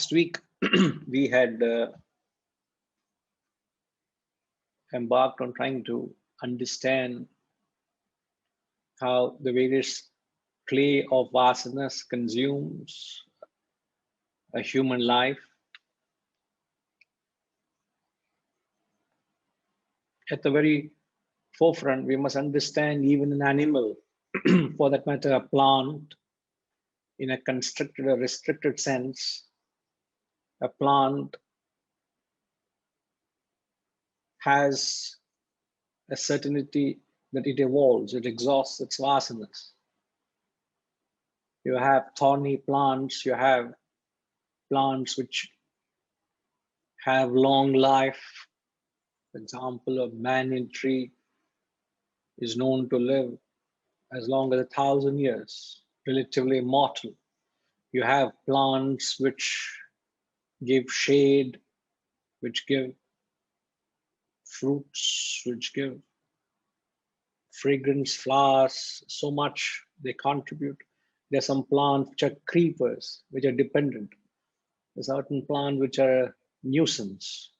Last week, we had embarked on trying to understand how the various clay of vasanas consumes a human life. At the very forefront, we must understand even an animal, for that matter, a plant, in a constricted or restricted sense, a plant has a certainty that it evolves, it exhausts its vasanas. You have thorny plants, you have plants which have long life. For example, a banyan tree is known to live as long as 1,000 years, relatively immortal. You have plants which give shade, which give fruits, which give fragrance, flowers, so much they contribute. There are some plants which are creepers, which are dependent. There's certain plants which are a nuisance,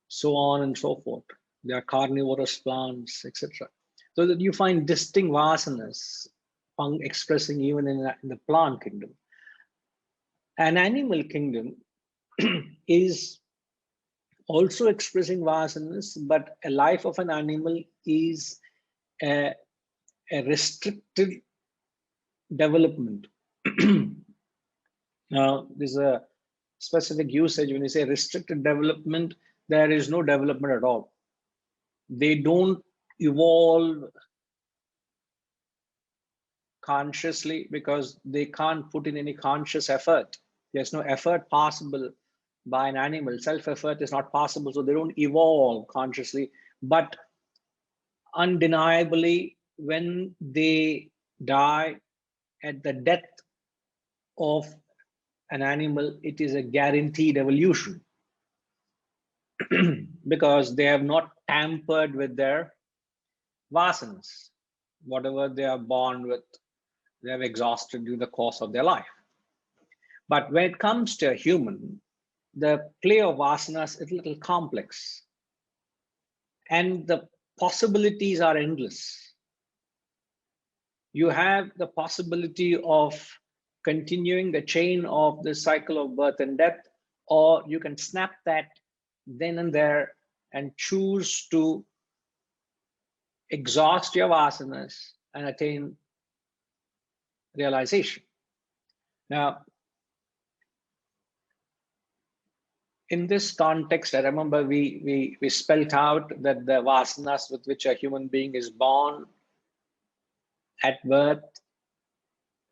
so on and so forth. There are carnivorous plants, etc. So that you find distinct vasanas expressing even in the plant kingdom. An animal kingdom is also expressing vasanas, but a life of an animal is a restricted development. Now, there's a specific usage. When you say restricted development, there is no development at all. They don't evolve consciously because they can't put in any conscious effort. There's no effort possible by an animal. Self-effort is not possible, so they don't evolve consciously. But undeniably, when they die, at the death of an animal, it is a guaranteed evolution because they have not tampered with their vasanas. Whatever they are born with, they have exhausted during the course of their life. But when it comes to a human, the play of vasanas is a little complex and the possibilities are endless. You have the possibility of continuing the chain of the cycle of birth and death, or you can snap that then and there and choose to exhaust your vasanas and attain realization. Now, in this context, I remember we spelled out that the vasanas with which a human being is born at birth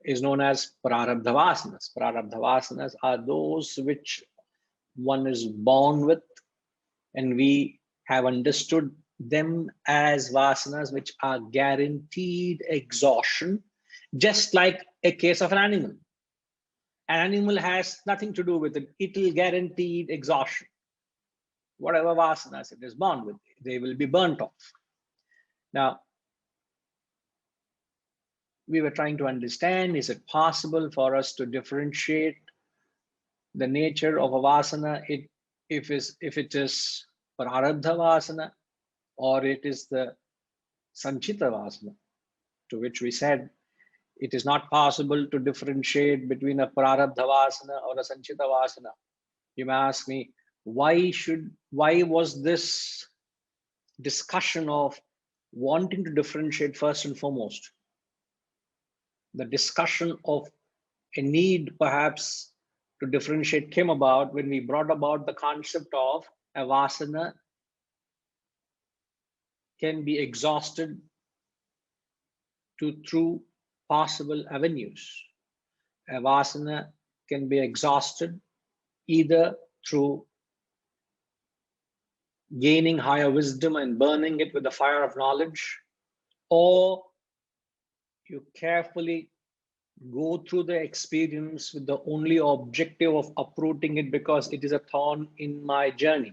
is known as prarabdha vasanas. Prarabdha vasanas are those which one is born with, and we have understood them as vasanas which are guaranteed exhaustion, just like a case of an animal. An animal has nothing to do with it. It will guaranteed exhaustion. Whatever vasanas it is born with, they will be burnt off. Now, we were trying to understand, is it possible for us to differentiate the nature of a vasana if it is prarabdha vasana or it is the sanchita vasana, to which we said it is not possible to differentiate between a prarabdha vasana or a sanchita vasana. You may ask me, why was this discussion of wanting to differentiate first and foremost? The discussion of a need perhaps to differentiate came about when we brought about the concept of a vasana can be exhausted through possible avenues. A vasana can be exhausted either through gaining higher wisdom and burning it with the fire of knowledge, or you carefully go through the experience with the only objective of uprooting it because it is a thorn in my journey.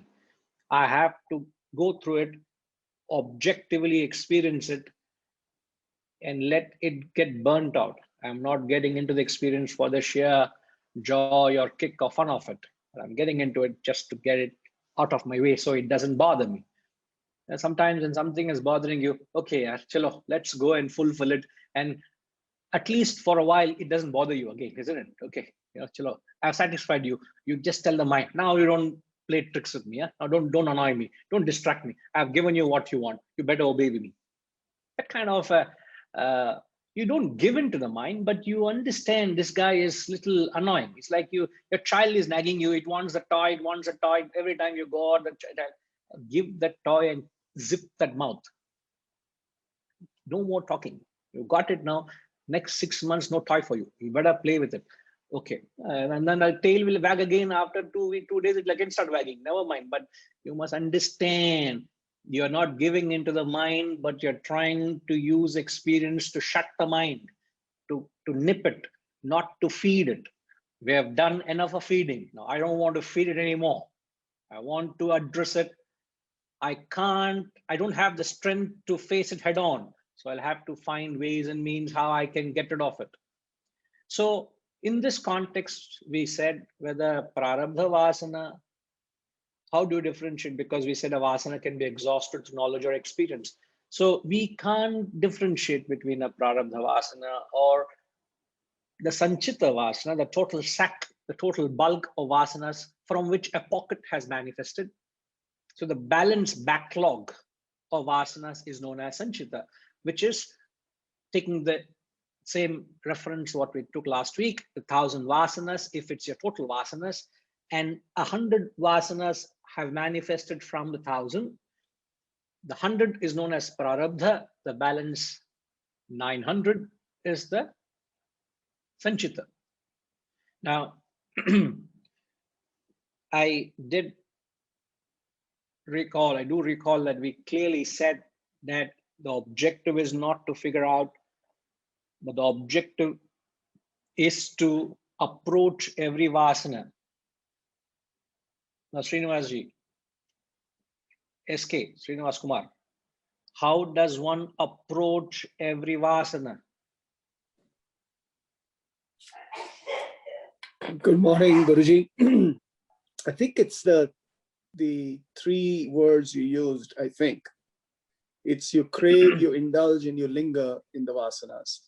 I have to go through it, objectively experience it, and let it get burnt out. I'm not getting into the experience for the sheer joy or kick or fun of it. I'm getting into it just to get it out of my way so it doesn't bother me. And sometimes when something is bothering you, okay, chalo, let's go and fulfill it. And at least for a while, it doesn't bother you again, isn't it? Okay, chalo, I've satisfied you. You just tell the mind, now you don't play tricks with me. Yeah? Now don't annoy me. Don't distract me. I've given you what you want. You better obey me. That kind of, you don't give in to the mind, but you understand this guy is little annoying. It's like your child is nagging you. It wants a toy. It wants a toy. Every time you go out, give that toy and zip that mouth. No more talking. You got it now. Next 6 months, no toy for you. You better play with it. Okay. And then the tail will wag again after 2 days. It will again start wagging. Never mind. But you must understand you're not giving into the mind, but you're trying to use experience to shut the mind, to nip it, not to feed it. We have done enough of feeding. Now, I don't want to feed it anymore. I want to address it. I don't have the strength to face it head on. So I'll have to find ways and means how I can get rid of it. So in this context, we said whether prarabdha vasana, how do you differentiate? Because we said a vasana can be exhausted through knowledge or experience. So we can't differentiate between a prarabdha vasana or the sanchita vasana, the total sack, the total bulk of vasanas from which a pocket has manifested. So the balance backlog of vasanas is known as sanchita, which is taking the same reference what we took last week, the 1,000 vasanas, if it's your total vasanas, and 100 vasanas have manifested from the 1,000. The 100 is known as prarabdha, the balance 900 is the sanchita. Now, I do recall that we clearly said that the objective is not to figure out, but the objective is to approach every vasana. Now, Srinivasji, SK, Srinivas Kumar, how does one approach every vasana? Good morning, Guruji. I think it's the 3 words you used, I think. It's you crave, you indulge, and you linger in the vasanas.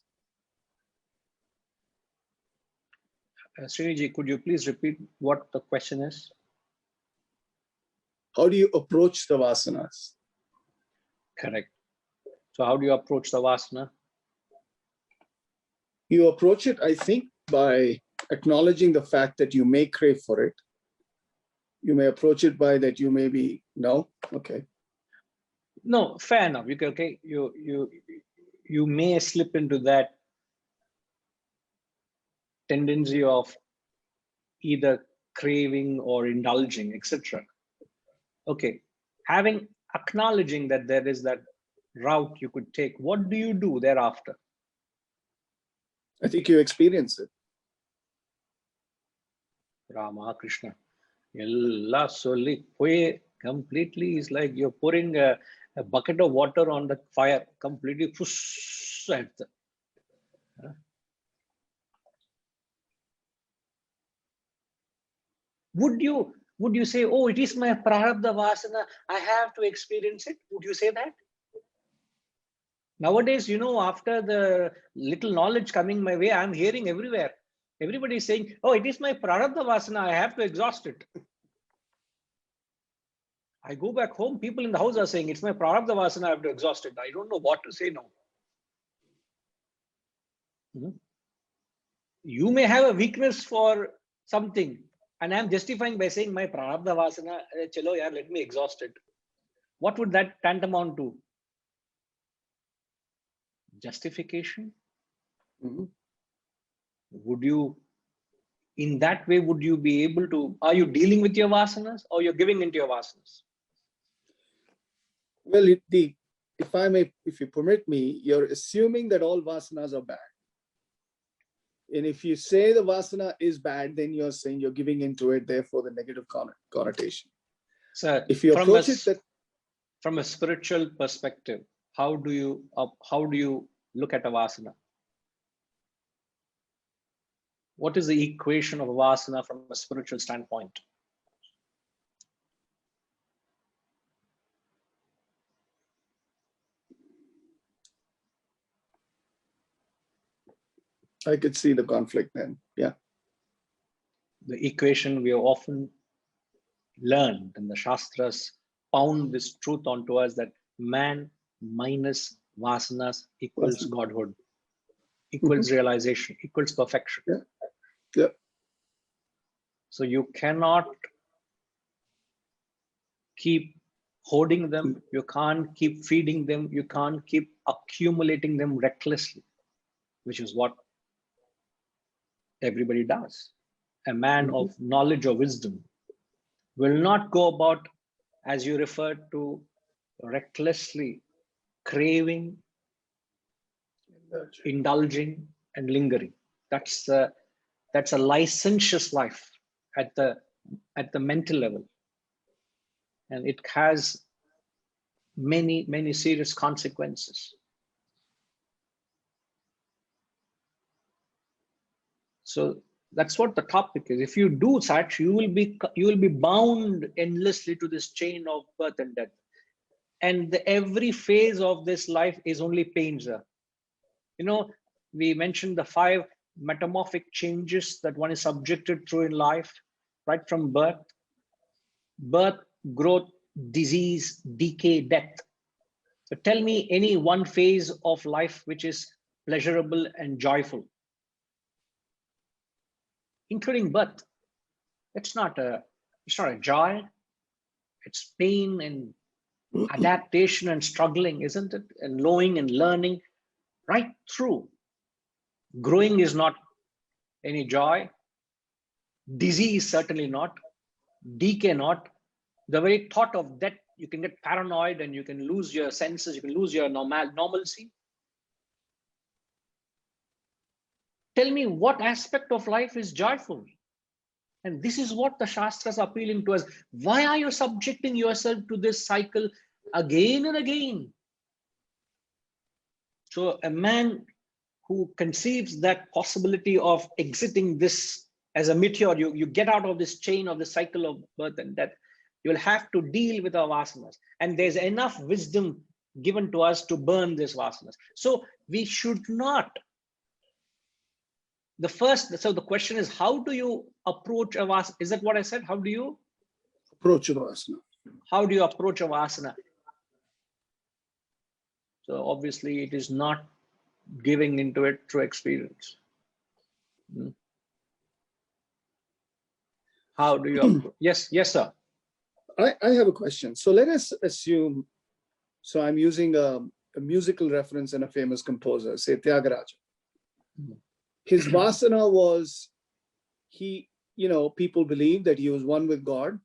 Sriniji, could you please repeat what the question is? How do you approach the vasanas? Correct. So how do you approach the vasana? You approach it, I think, by acknowledging the fact that you may crave for it. You may approach it by that you may be, no? Okay. No, fair enough. You may slip into that tendency of either craving or indulging, etc. Okay, acknowledging that there is that route you could take, what do you do thereafter? I think you experience it. Rama Krishna. Ella solli completely is like you're pouring a bucket of water on the fire, completely. Would you say, oh, it is my prarabdha vasana, I have to experience it? Would you say that? Nowadays, after the little knowledge coming my way, I'm hearing everywhere. Everybody is saying, oh, it is my prarabdha vasana, I have to exhaust it. I go back home, people in the house are saying, it's my prarabdha vasana, I have to exhaust it. I don't know what to say now. You may have a weakness for something, and I'm justifying by saying my prarabdha vasana, chalo yaar, let me exhaust it. What would that tantamount to? Justification? Would you, in that way, would you be able to, are you dealing with your vasanas or you're giving into your vasanas? Well, if you permit me, you're assuming that all vasanas are bad. And if you say the vasana is bad, then you're saying you're giving into it, therefore the negative connotation. So if you approach it that from a spiritual perspective, how do you look at a vasana? What is the equation of vasana from a spiritual standpoint? I could see the conflict then. Yeah. The equation we have often learned, and the Shastras pound this truth onto us, that man minus vasanas equals godhood, equals realization, equals perfection. Yeah. Yeah. So you cannot keep hoarding them, you can't keep feeding them, you can't keep accumulating them recklessly, which is what everybody does. A man of knowledge or wisdom will not go about, as you referred to, recklessly craving, indulging, and lingering. That's a licentious life at the mental level, and it has many serious consequences. So that's what the topic is. If you do such, you will be bound endlessly to this chain of birth and death, and every phase of this life is only pains. You know, we mentioned the 5 metamorphic changes that one is subjected through in life, right from birth, growth, disease, decay, death. So tell me any one phase of life which is pleasurable and joyful, including birth. It's not a joy. It's pain and adaptation and struggling, isn't it? And knowing and learning right through. Growing is not any joy. Disease certainly not. Decay not. The very thought of that, you can get paranoid and you can lose your senses, you can lose your normalcy. Tell me what aspect of life is joyful. And this is what the Shastras are appealing to us. Why are you subjecting yourself to this cycle again and again? So a man who conceives that possibility of exiting this as a meteor, you get out of this chain of the cycle of birth and death, you'll have to deal with our vasanas. And there's enough wisdom given to us to burn these vasanas. So we should not. So the question is, how do you approach a vasana? Is that what I said? How do you approach a vasana? How do you approach a vasana? So obviously it is not giving into it through experience. How do you yes, sir. I have a question. So let us assume, so I'm using a musical reference and a famous composer, say Tyagaraja. His vasana was, people believe that he was one with God,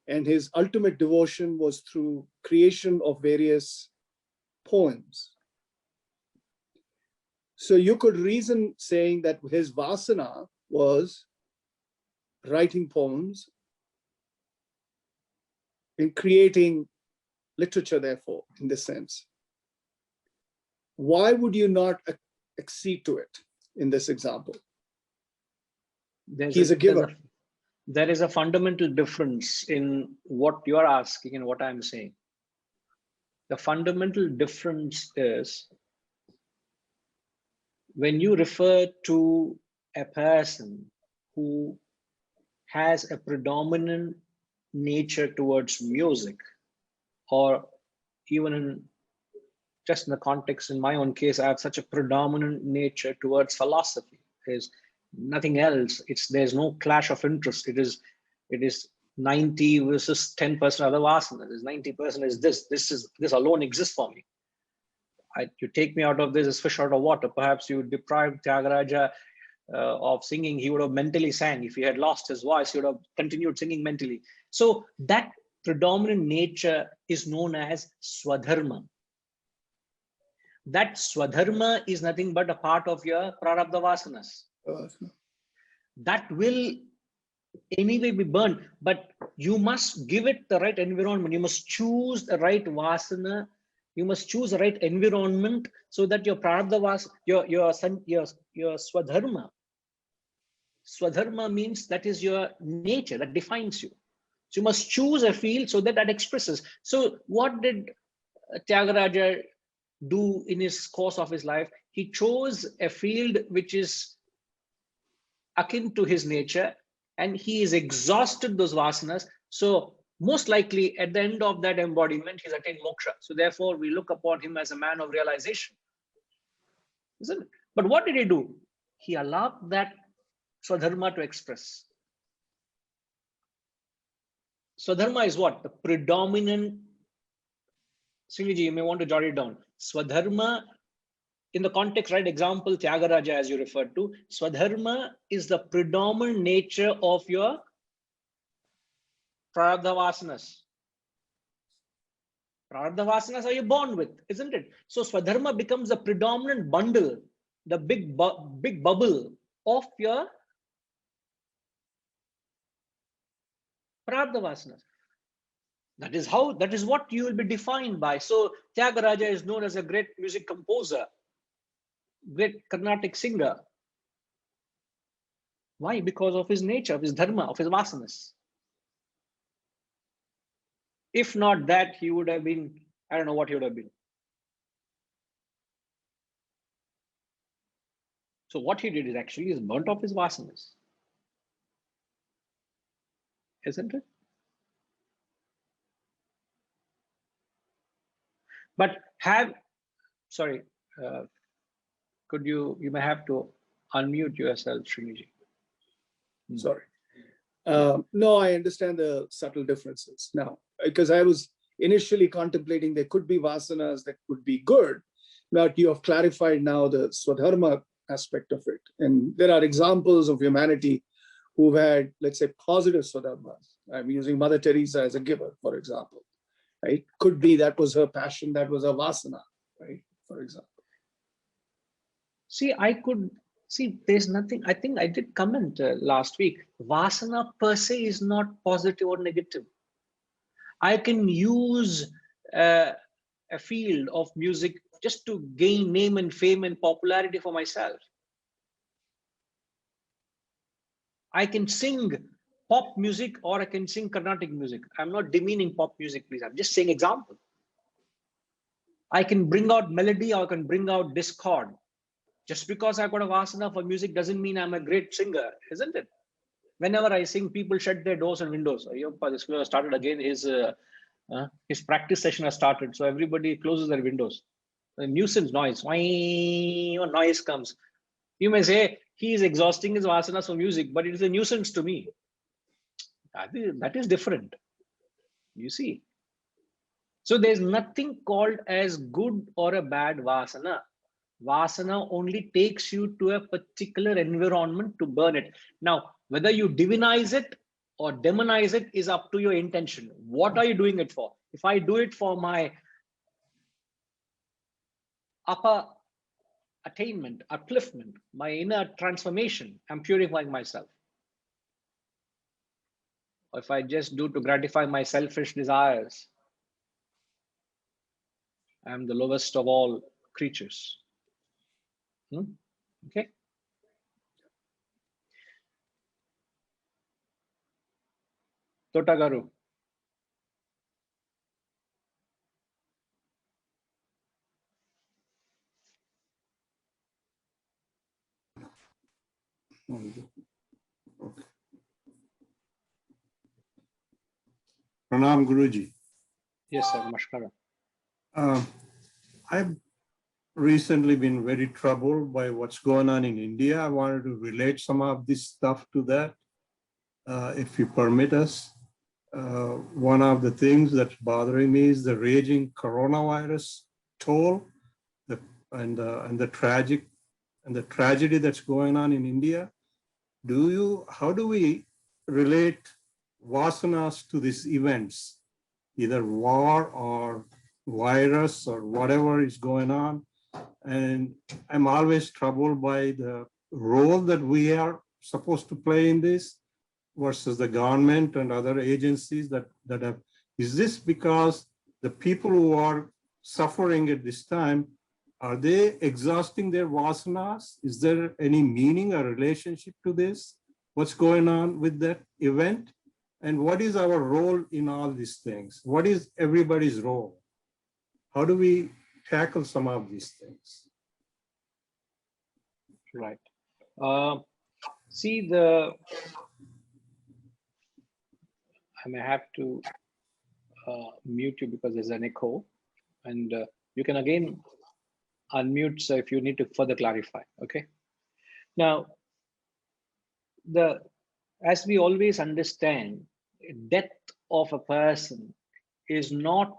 and his ultimate devotion was through creation of various poems. So you could reason saying that his vasana was writing poems and creating literature, therefore, in this sense. Why would you not accede to it in this example? He's a giver. There is a fundamental difference in what you're asking and what I'm saying. The fundamental difference is when you refer to a person who has a predominant nature towards music, or even just in the context, in my own case, I have such a predominant nature towards philosophy. There's nothing else. There's no clash of interest. It is 90 versus 10% other vasana. There's 90% is this. This alone exists for me. You take me out of this as fish out of water. Perhaps you deprive Tyagaraja of singing. He would have mentally sang. If he had lost his voice, he would have continued singing mentally. So that predominant nature is known as swadharma. That swadharma is nothing but a part of your prarabdha vasanas. That will anyway be burned, but you must give it the right environment. You must choose the right vasana. You must choose the right environment so that your prarabdha vasana, your swadharma Swadharma means that is your nature, that defines you. So you must choose a field so that that expresses. So what did Tyagaraja do in his course of his life? He chose a field which is akin to his nature, and he is exhausted those vasanas. So most likely at the end of that embodiment, he's attained moksha. So therefore, we look upon him as a man of realization, isn't it? But what did he do? He allowed that Swadharma to express. Swadharma is what? The predominant. Sriji, you may want to jot it down. Swadharma, in the context, right? Example, Tyagaraja, as you referred to. Swadharma is the predominant nature of your prarabdha vasanas. Prarabdha vasanas are you born with, isn't it? So Swadharma becomes the predominant bundle, the big bubble of your prarabdha vasanas. That is what you will be defined by. So Tyagaraja is known as a great music composer, great Carnatic singer. Why? Because of his nature, of his dharma, of his vasanas. If not that, he would have been, I don't know what he would have been. So what he did is actually is burnt off his vasanas. Isn't it? But sorry, you may have to unmute yourself, Sriniji. Sorry. No, I understand the subtle differences now, because I was initially contemplating there could be vasanas that could be good, but you have clarified now the Swadharma aspect of it. And there are examples of humanity who've had, let's say, positive Swadharmas. I'm using Mother Teresa as a giver, for example. Right? Could be that was her passion, that was a vasana, right? For example. There's nothing. I think I did comment last week. Vasana per se is not positive or negative. I can use a field of music just to gain name and fame and popularity for myself. I can sing pop music or I can sing Carnatic music. I'm not demeaning pop music, please. I'm just saying example. I can bring out melody or I can bring out discord. Just because I've got a vasana for music doesn't mean I'm a great singer, isn't it? Whenever I sing, people shut their doors and windows. This fellow started again. His practice session has started, so everybody closes their windows. A nuisance noise, noise comes. You may say he is exhausting his vasanas for music, but it is a nuisance to me. That is different. You see. So there's nothing called as good or a bad vasana. Vasana only takes you to a particular environment to burn it. Now, whether you divinize it or demonize it is up to your intention. What are you doing it for? If I do it for my upper attainment, upliftment, my inner transformation, I'm purifying myself. Or if I just do to gratify my selfish desires, I'm the lowest of all creatures. Okay. Totagaru. Pranam Guruji. Yes, sir. Namaskara. I've recently been very troubled by what's going on in India. I wanted to relate some of this stuff to that, if you permit us. One of the things that's bothering me is the raging coronavirus toll, and the tragedy that's going on in India. How do we relate vasanas to these events, either war or virus or whatever is going on? And I'm always troubled by the role that we are supposed to play in this versus the government and other agencies that have. Is this because the people who are suffering at this time, are they exhausting their vasanas? Is there any meaning or relationship to this? what's going on with that event, and what is our role in all these things? What is everybody's role? How do we tackle some of these things? Right. See, I may have to mute you because there's an echo, and you can again unmute, so if you need to further clarify. Okay. Now, as we always understand, death of a person is not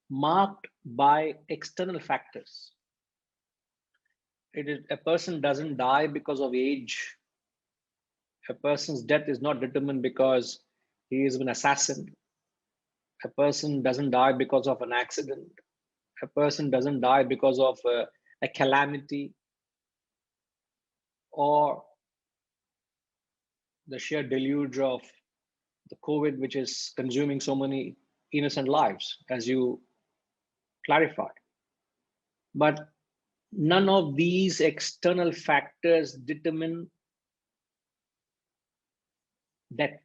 marked by external factors. A person doesn't die because of age. A person's death is not determined because he has been assassinated. A person doesn't die because of an accident. A person doesn't die because of a calamity or the sheer deluge of the COVID, which is consuming so many innocent lives, as you clarified. But none of these external factors determine death.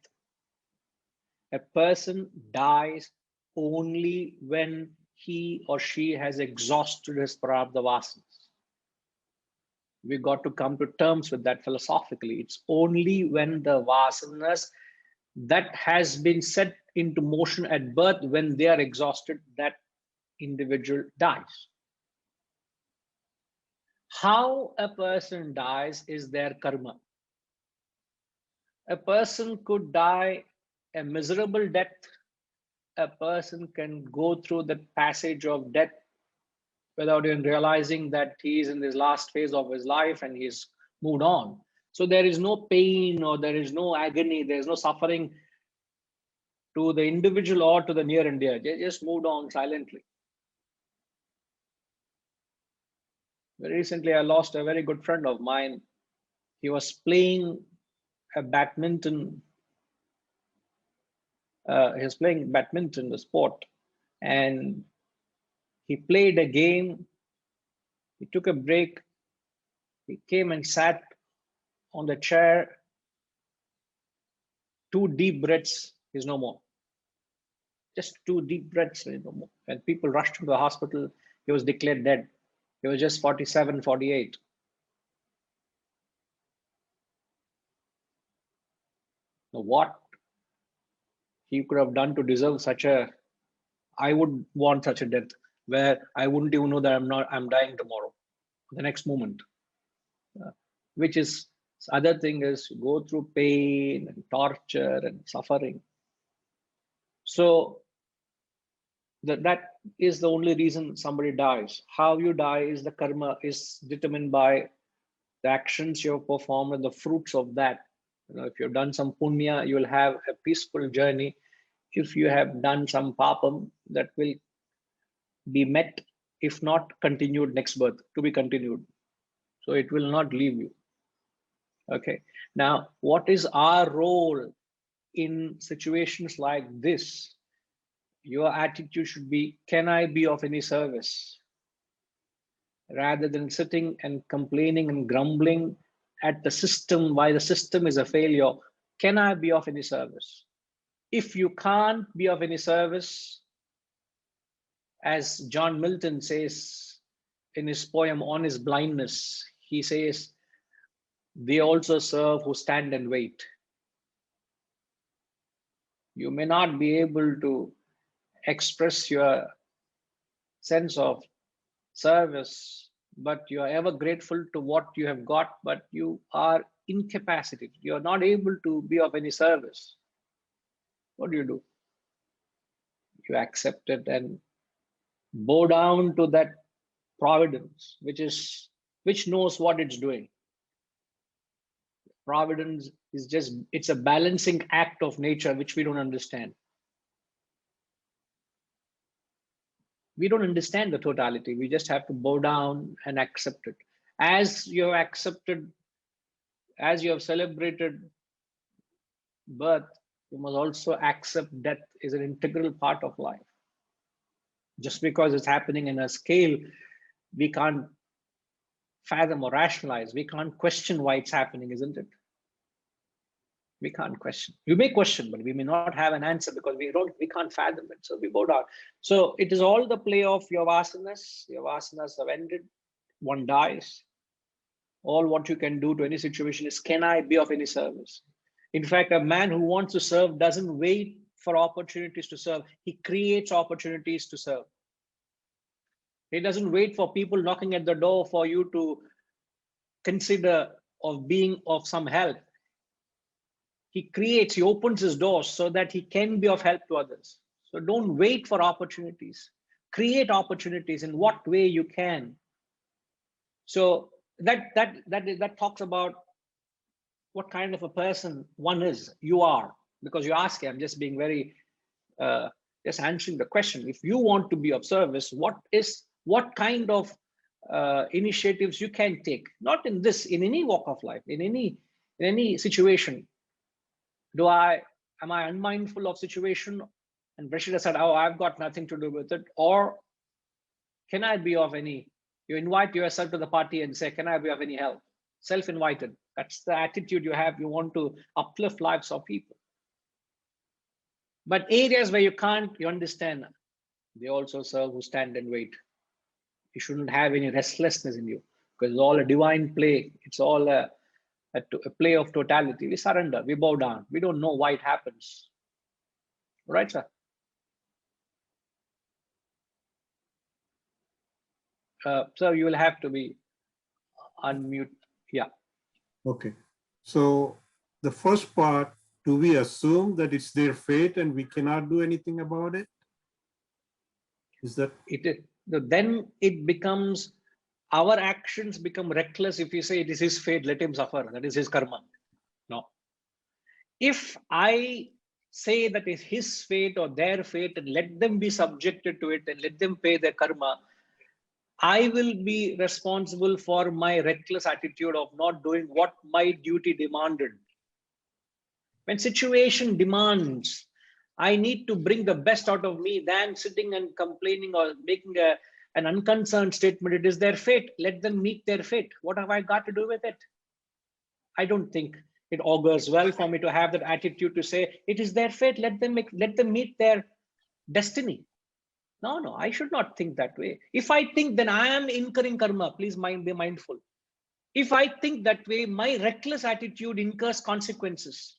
A person dies only when he or she has exhausted his prarabdha vasanas. We got to come to terms with that philosophically. It's only when the vasanas that has been set into motion at birth, when they are exhausted, that individual dies. How a person dies is their karma. A person could die a miserable death. A person can go through the passage of death without even realizing that he is in this last phase of his life and he's moved on. So there is no pain or there is no agony, there is no suffering to the individual or to the near and dear. They just moved on silently. Very recently, I lost a very good friend of mine. He was playing a badminton. He was playing badminton, the sport, and he played a game. He took a break. He came and sat on the chair. 2 deep breaths, he's no more. Just 2 deep breaths, he's no more. And people rushed him to the hospital. He was declared dead. He was just 47, 48. Now, what he could have done to deserve such a, I would want such a death where I wouldn't even know that I'm dying tomorrow, the next moment. Which is, other thing is go through pain and torture and suffering. So that is the only reason somebody dies. How you die is the karma is determined by the actions you have performed and the fruits of that. If you've done some punya, you will have a peaceful journey. If you have done some papam, that will be met, if not continued next birth, to be continued. So it will not leave you. Okay. Now, what is our role in situations like this? Your attitude should be, can I be of any service? Rather than sitting and complaining and grumbling at the system, why the system is a failure, can I be of any service? If you can't be of any service, as John Milton says in his poem On His Blindness, he says, they also serve who stand and wait. You may not be able to express your sense of service, but you are ever grateful to what you have got, but you are incapacitated. You are not able to be of any service. What do? You accept it and bow down to that providence, which knows what it's doing. Providence is just, it's a balancing act of nature, which we don't understand. We don't understand the totality. We just have to bow down and accept it. As you have accepted, as you have celebrated birth, you must also accept death is an integral part of life. Just because it's happening in a scale, we can't fathom or rationalize. We can't question why it's happening, isn't it? We can't question. You may question, but we may not have an answer because we can't fathom it. So we bow down. So it is all the play of your vasanas. Your vasanas have ended. One dies. All what you can do to any situation is, can I be of any service? In fact, a man who wants to serve doesn't wait for opportunities to serve. He creates opportunities to serve. He doesn't wait for people knocking at the door for you to consider of being of some help. He opens his doors so that he can be of help to others. So don't wait for opportunities. Create opportunities in what way you can. So that talks about what kind of a person one is. You are, because you ask him, I'm just being very, just answering the question. If you want to be of service, what kind of initiatives you can take? Not in this, in any walk of life, in any situation. Am I unmindful of situation and brush it aside? Oh, I've got nothing to do with it. Or can I be of any? You invite yourself to the party and say, can I be of any help? Self-invited. That's the attitude you have. You want to uplift lives of people. But areas where you can't, you understand, they also serve who stand and wait. You shouldn't have any restlessness in you, because it's all a divine play. It's all a play of totality. We surrender, we bow down. We don't know why it happens. Right, sir? So you will have to be unmute. Yeah. Okay. So the first part, do we assume that it's their fate and we cannot do anything about it? Is that it? Then it becomes, our actions become reckless if we say it is his fate, let him suffer. That is his karma. No. If I say that is his fate or their fate and let them be subjected to it and let them pay their karma, I will be responsible for my reckless attitude of not doing what my duty demanded. When situation demands, I need to bring the best out of me than sitting and complaining or making an unconcerned statement. It is their fate. Let them meet their fate. What have I got to do with it? I don't think it augurs well for me to have that attitude to say it is their fate. Let them meet their destiny. No, I should not think that way. If I think, then I am incurring karma. Please be mindful. If I think that way, my reckless attitude incurs consequences.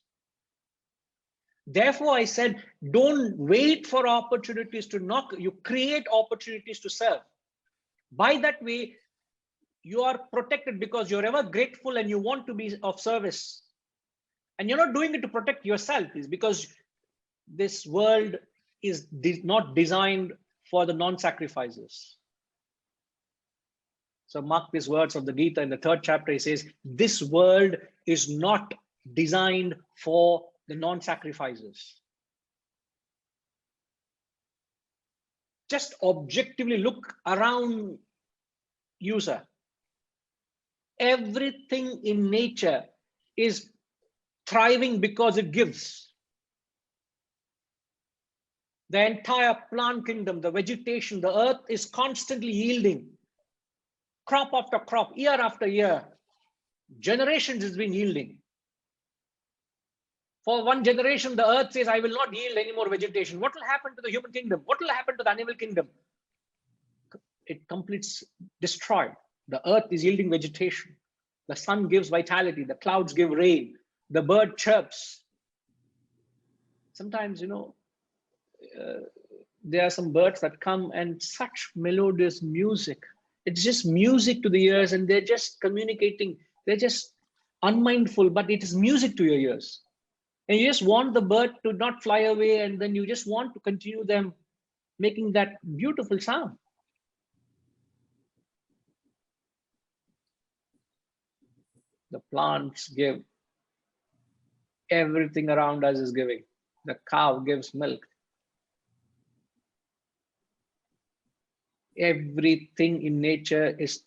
Therefore, I said, don't wait for opportunities to knock. You create opportunities to serve. By that way, you are protected because you're ever grateful and you want to be of service. And you're not doing it to protect yourself. It's because this world is not designed for the non-sacrificers. So mark these words of the Gita in the 3rd chapter. He says, this world is not designed for the non-sacrificers. Just objectively look around you, sir. Everything in nature is thriving because it gives. The entire plant kingdom, the vegetation, the earth is constantly yielding. Crop after crop, year after year. Generations has been yielding. For one generation, the earth says, I will not yield any more vegetation. What will happen to the human kingdom? What will happen to the animal kingdom? It completes destroyed. The earth is yielding vegetation. The sun gives vitality. The clouds give rain. The bird chirps. Sometimes, there are some birds that come and such melodious music. It's just music to the ears and they're just communicating. They're just unmindful, but it is music to your ears. And you just want the bird to not fly away, and then you just want to continue them making that beautiful sound. The plants give. Everything around us is giving. The cow gives milk. Everything in nature is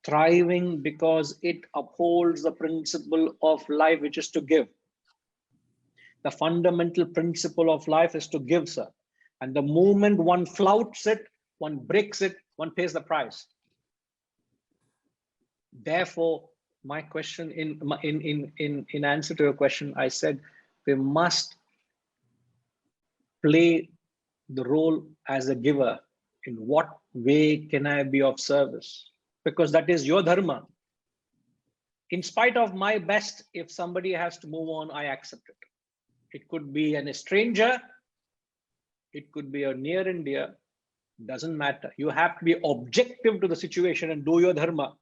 thriving because it upholds the principle of life, which is to give. The fundamental principle of life is to give, sir. And the moment one flouts it, one breaks it, one pays the price. Therefore, my question in answer to your question, I said, they must play the role as a giver. In what way can I be of service? Because that is your dharma. In spite of my best, if somebody has to move on, I accept it. It could be a stranger, it could be a near and dear, doesn't matter. You have to be objective to the situation and do your dharma.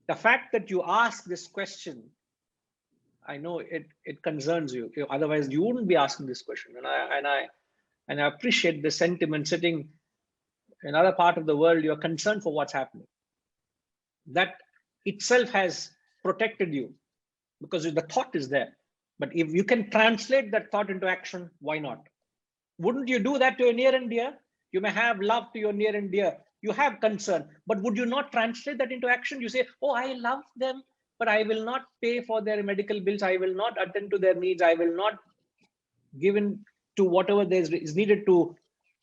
The fact that you ask this question, I know it concerns you. Otherwise, you wouldn't be asking this question. And I appreciate the sentiment. Sitting in another part of the world, you're concerned for what's happening. That itself has protected you because the thought is there. But if you can translate that thought into action, why not? Wouldn't you do that to your near and dear? You may have love to your near and dear. You have concern, but would you not translate that into action? You say, oh, I love them, but I will not pay for their medical bills. I will not attend to their needs. I will not give in to whatever there is needed to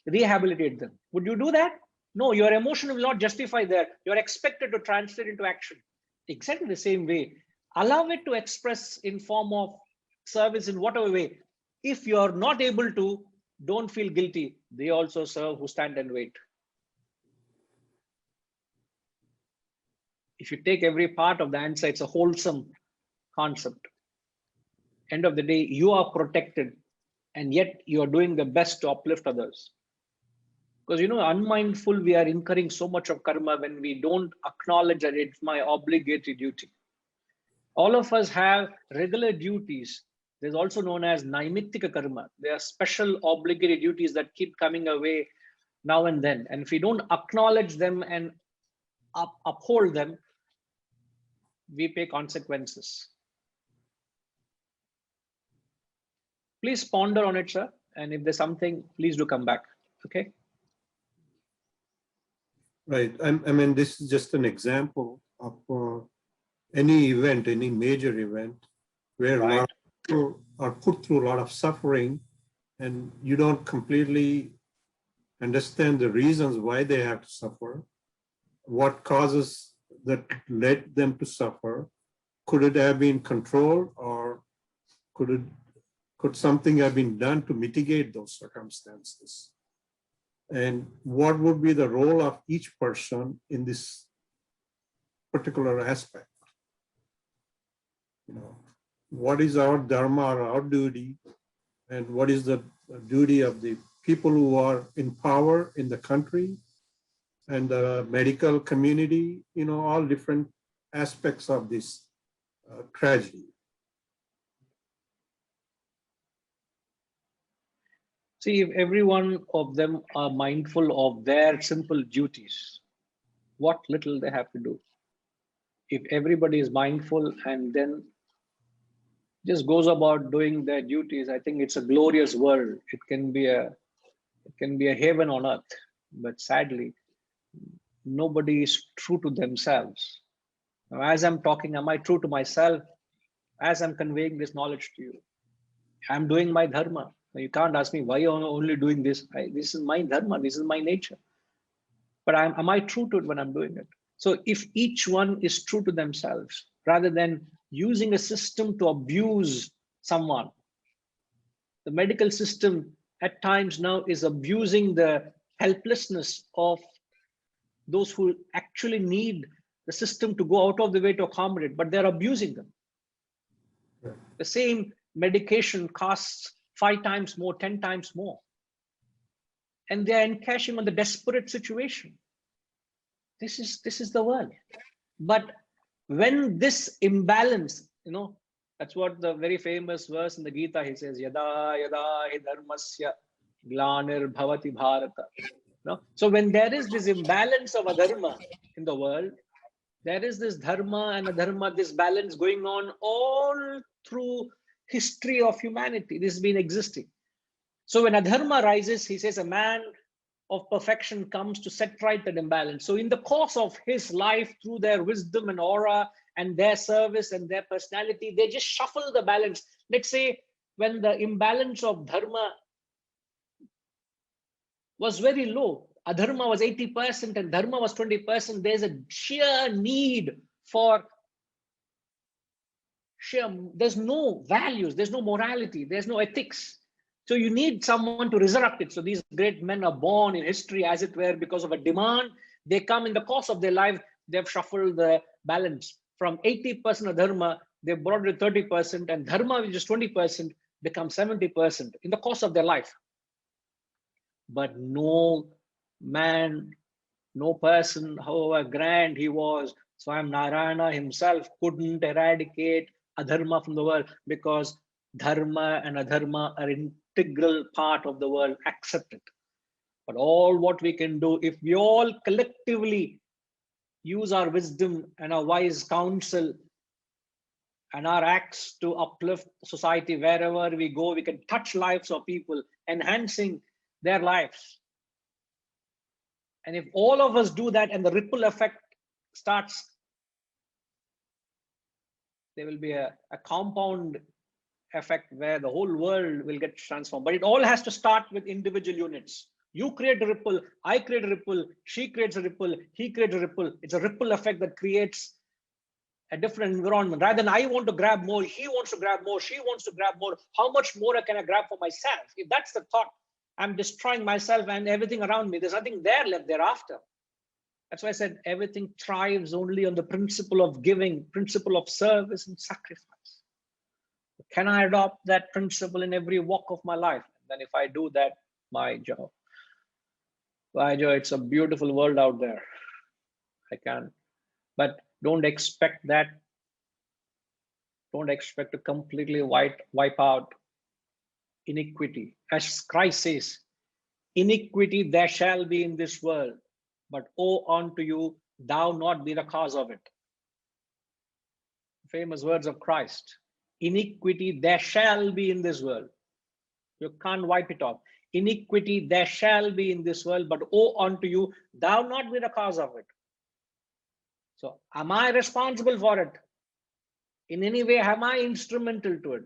rehabilitate them. Would you do that? No, your emotion will not justify that. You're expected to translate into action. Exactly the same way. Allow it to express in form of service in whatever way. If you're not able to, don't feel guilty. They also serve who stand and wait. If you take every part of the answer, it's a wholesome concept. End of the day, you are protected, and yet you are doing the best to uplift others. Because, unmindful, we are incurring so much of karma when we don't acknowledge that it's my obligatory duty. All of us have regular duties. There's also known as naimittika karma. There are special obligatory duties that keep coming away now and then. And if we don't acknowledge them and uphold them, we pay consequences. Please ponder on it, sir. And if there's something, please do come back. Okay. Right. I mean, this is just an example of any event, any major event, where a lot of people are put through a lot of suffering, and you don't completely understand the reasons why they have to suffer, what causes that led them to suffer. Could it have been controlled, or could something have been done to mitigate those circumstances? And what would be the role of each person in this particular aspect? What is our dharma or our duty, and what is the duty of the people who are in power in the country and the medical community, all different aspects of this tragedy. See, if every one of them are mindful of their simple duties, what little they have to do. If everybody is mindful and then just goes about doing their duties, I think it's a glorious world. It can be a heaven on earth. But sadly, nobody is true to themselves. Now, as I'm talking, am I true to myself? As I'm conveying this knowledge to you, I'm doing my dharma. You can't ask me why you're only doing this. This is my dharma. This is my nature. But am I true to it when I'm doing it? So if each one is true to themselves, rather than using a system to abuse someone, the medical system at times now is abusing the helplessness of those who actually need the system to go out of the way to accommodate, but they're abusing them. Right. The same medication costs 5 times more, 10 times more. And they're encashing on the desperate situation. This is the world. But when this imbalance, that's what the very famous verse in the Gita, he says, Yada yada hi dharmasya glanir bhavati bharata. So when there is this imbalance of adharma in the world, there is this dharma and adharma, this balance going on all through history of humanity. This has been existing. So when adharma rises, he says a man of perfection comes to set right that imbalance. So in the course of his life, through their wisdom and aura and their service and their personality, they just shuffle the balance. Let's say when the imbalance of dharma was very low, adharma was 80% and dharma was 20%, there's a sheer need for there's no values, there's no morality, there's no ethics. So you need someone to resurrect it. So these great men are born in history, as it were, because of a demand. They come in the course of their life, they've shuffled the balance. From 80% of dharma, they brought it to 30%, and dharma, which is 20%, becomes 70% in the course of their life. But no man, no person, however grand he was, Swayam Narayana himself couldn't eradicate adharma from the world, because dharma and adharma are integral part of the world. Accept it. But all what we can do, if we all collectively use our wisdom and our wise counsel and our acts to uplift society, wherever we go, we can touch lives of people, enhancing their lives. And if all of us do that and the ripple effect starts, there will be a compound effect where the whole world will get transformed. But it all has to start with individual units. You create a ripple, I create a ripple, she creates a ripple, he creates a ripple. It's a ripple effect that creates a different environment. Rather than I want to grab more, he wants to grab more, she wants to grab more. How much more can I grab for myself? If that's the thought, I'm destroying myself and everything around me. There's nothing there left thereafter. That's why I said everything thrives only on the principle of giving, principle of service and sacrifice. Can I adopt that principle in every walk of my life? Then if I do that, my job. It's a beautiful world out there. I can, but don't expect that. Don't expect to completely wipe out iniquity. As Christ says, iniquity there shall be in this world, but woe unto you, thou not be the cause of it. Famous words of Christ. Iniquity there shall be in this world. You can't wipe it off. Iniquity there shall be in this world, but woe unto you, thou not be the cause of it. So am I responsible for it? In any way, am I instrumental to it?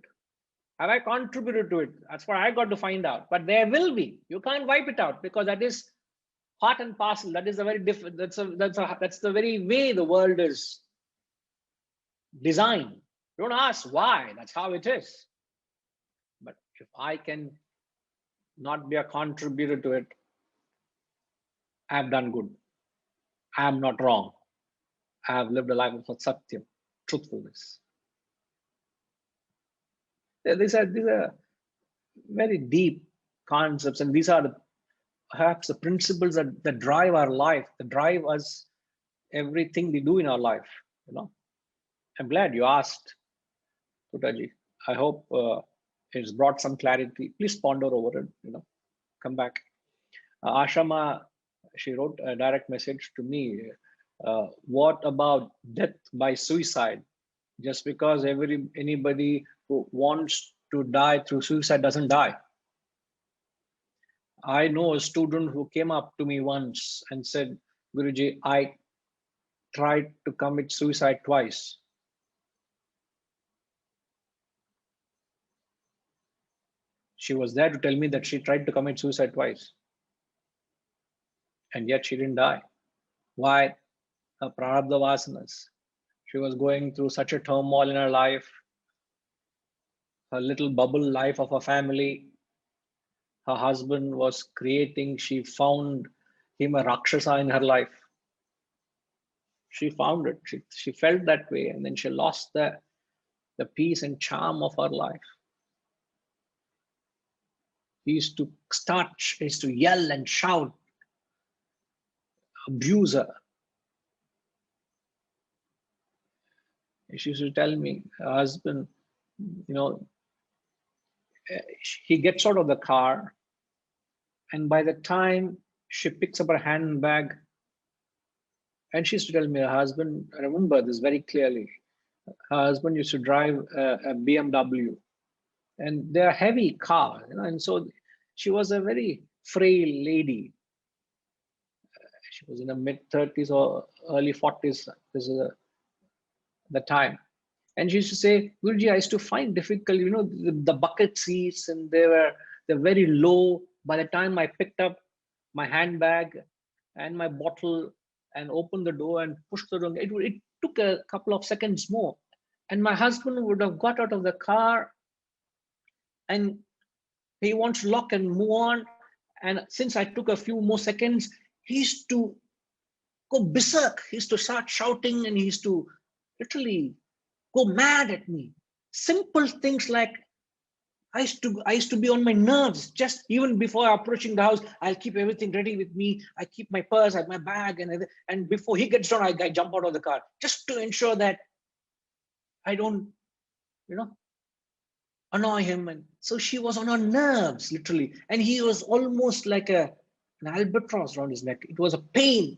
Have I contributed to it? That's what I got to find out. But there will be. You can't wipe it out, because that is part and parcel. That is a very different. That's the very way the world is designed. Don't ask why. That's how it is. But if I can not be a contributor to it, I've done good. I'm not wrong. I have lived a life of satyam, truthfulness. These are very deep concepts, and these are perhaps the principles that drive our life, that drive us everything we do in our life. I'm glad you asked, Tutaji. I hope it's brought some clarity. Please ponder over it. Come back. Ashama, she wrote a direct message to me. What about death by suicide? Just because anybody who wants to die through suicide doesn't die. I know a student who came up to me once and said, Guruji, I tried to commit suicide twice. She was there to tell me that she tried to commit suicide twice. And yet she didn't die. Why? Her prarabdha vasanas. She was going through such a turmoil in her life, her little bubble life of a family. Her husband was creating, she found him a Rakshasa in her life. She found it. She felt that way, and then she lost the peace and charm of her life. He used to yell and shout, abuse her. She used to tell me, her husband, he gets out of the car, and by the time she picks up her handbag, and she used to tell me, her husband, I remember this very clearly, her husband used to drive a BMW, and they're heavy cars, and so she was a very frail lady. She was in the mid-30s or early 40s. This is the time. And she used to say, Guruji, I used to find difficult, the bucket seats, and they're very low. By the time I picked up my handbag and my bottle and opened the door and pushed the door, it took a couple of seconds more. And my husband would have got out of the car and he wants to lock and move on. And since I took a few more seconds, he used to go berserk. He used to start shouting and he used to literally go mad at me. Simple things like I used to be on my nerves. Just even before approaching the house, I'll keep everything ready with me. I keep my purse, my bag, and before he gets down, I jump out of the car just to ensure that I don't, annoy him. And so she was on her nerves, literally. And he was almost like an albatross around his neck. It was a pain.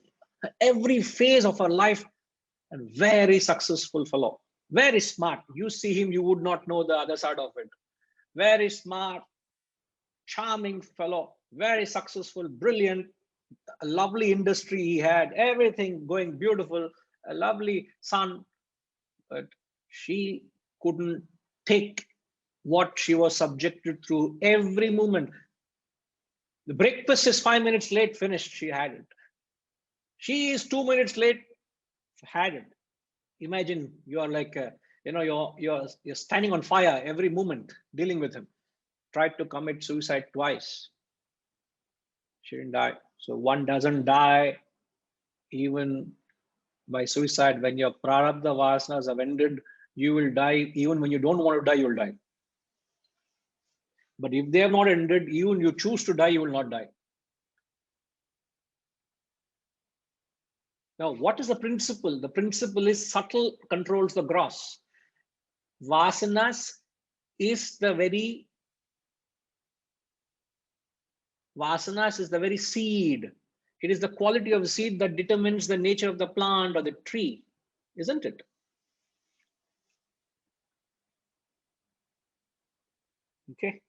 Every phase of her life, and very successful fellow, very smart. You see him, you would not know the other side of it. Very smart, charming fellow, very successful, brilliant, a lovely industry he had, everything going beautiful, a lovely son. But she couldn't take what she was subjected through every moment. The breakfast is 5 minutes late, finished, she had it. She is 2 minutes late, had it. Imagine you are like, you're standing on fire every moment dealing with him. Tried to commit suicide twice. She didn't die. So one doesn't die even by suicide. When your prarabdha vasanas have ended, you will die. Even when you don't want to die, you will die. But if they have not ended, even you choose to die, you will not die. Now, what is the principle? The principle is subtle controls the gross. Vasanas is the very seed. It is the quality of the seed that determines the nature of the plant or the tree, isn't it? Okay.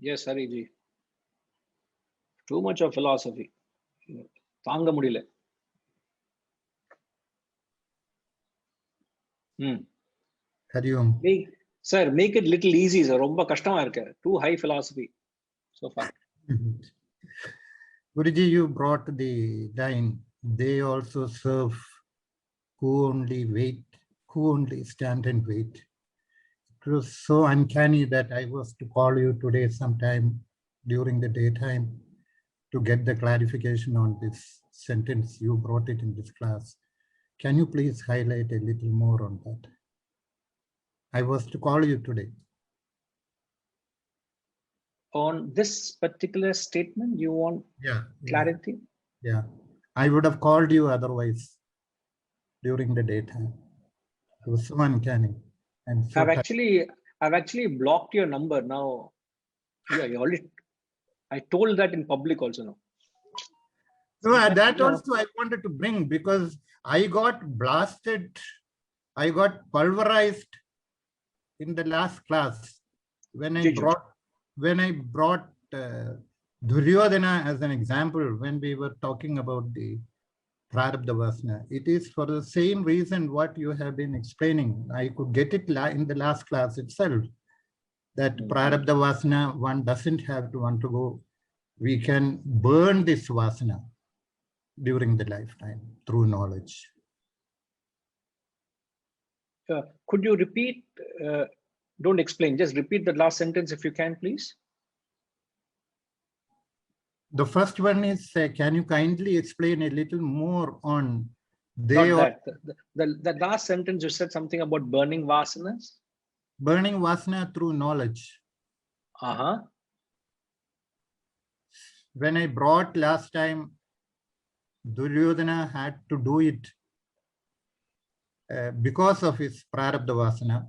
Yes, Hariji. Too much of philosophy. தாங்க முடியல. Hari Om. Sir, make it little easy, sir. ரொம்ப கஷ்டமா இருக்கு. Too high philosophy so far. Guruji, you brought the line, they also serve who only stand and wait. It was so uncanny that I was to call you today sometime during the daytime to get the clarification on this sentence. You brought it in this class. Can you please highlight a little more on that? I was to call you today. On this particular statement, you want clarity? Yeah. I would have called you otherwise during the daytime. It was so uncanny. And so I've actually blocked your number now. Yeah, you already. I told that in public also now. So that also I wanted to bring, because I got blasted, I got pulverized in the last class when I brought Duryodhana as an example when we were talking about the prarabdha vasana. It is for the same reason what you have been explaining. I could get it in the last class itself, that prarabdha vasana, one doesn't have to undergo. We can burn this vasana during the lifetime through knowledge. Could you repeat? Don't explain, just repeat the last sentence if you can, please. The first one is, can you kindly explain a little more on the last sentence you said something about burning vasanas? Burning vasana through knowledge. When I brought last time, Duryodhana had to do it because of his prarabdha vasana.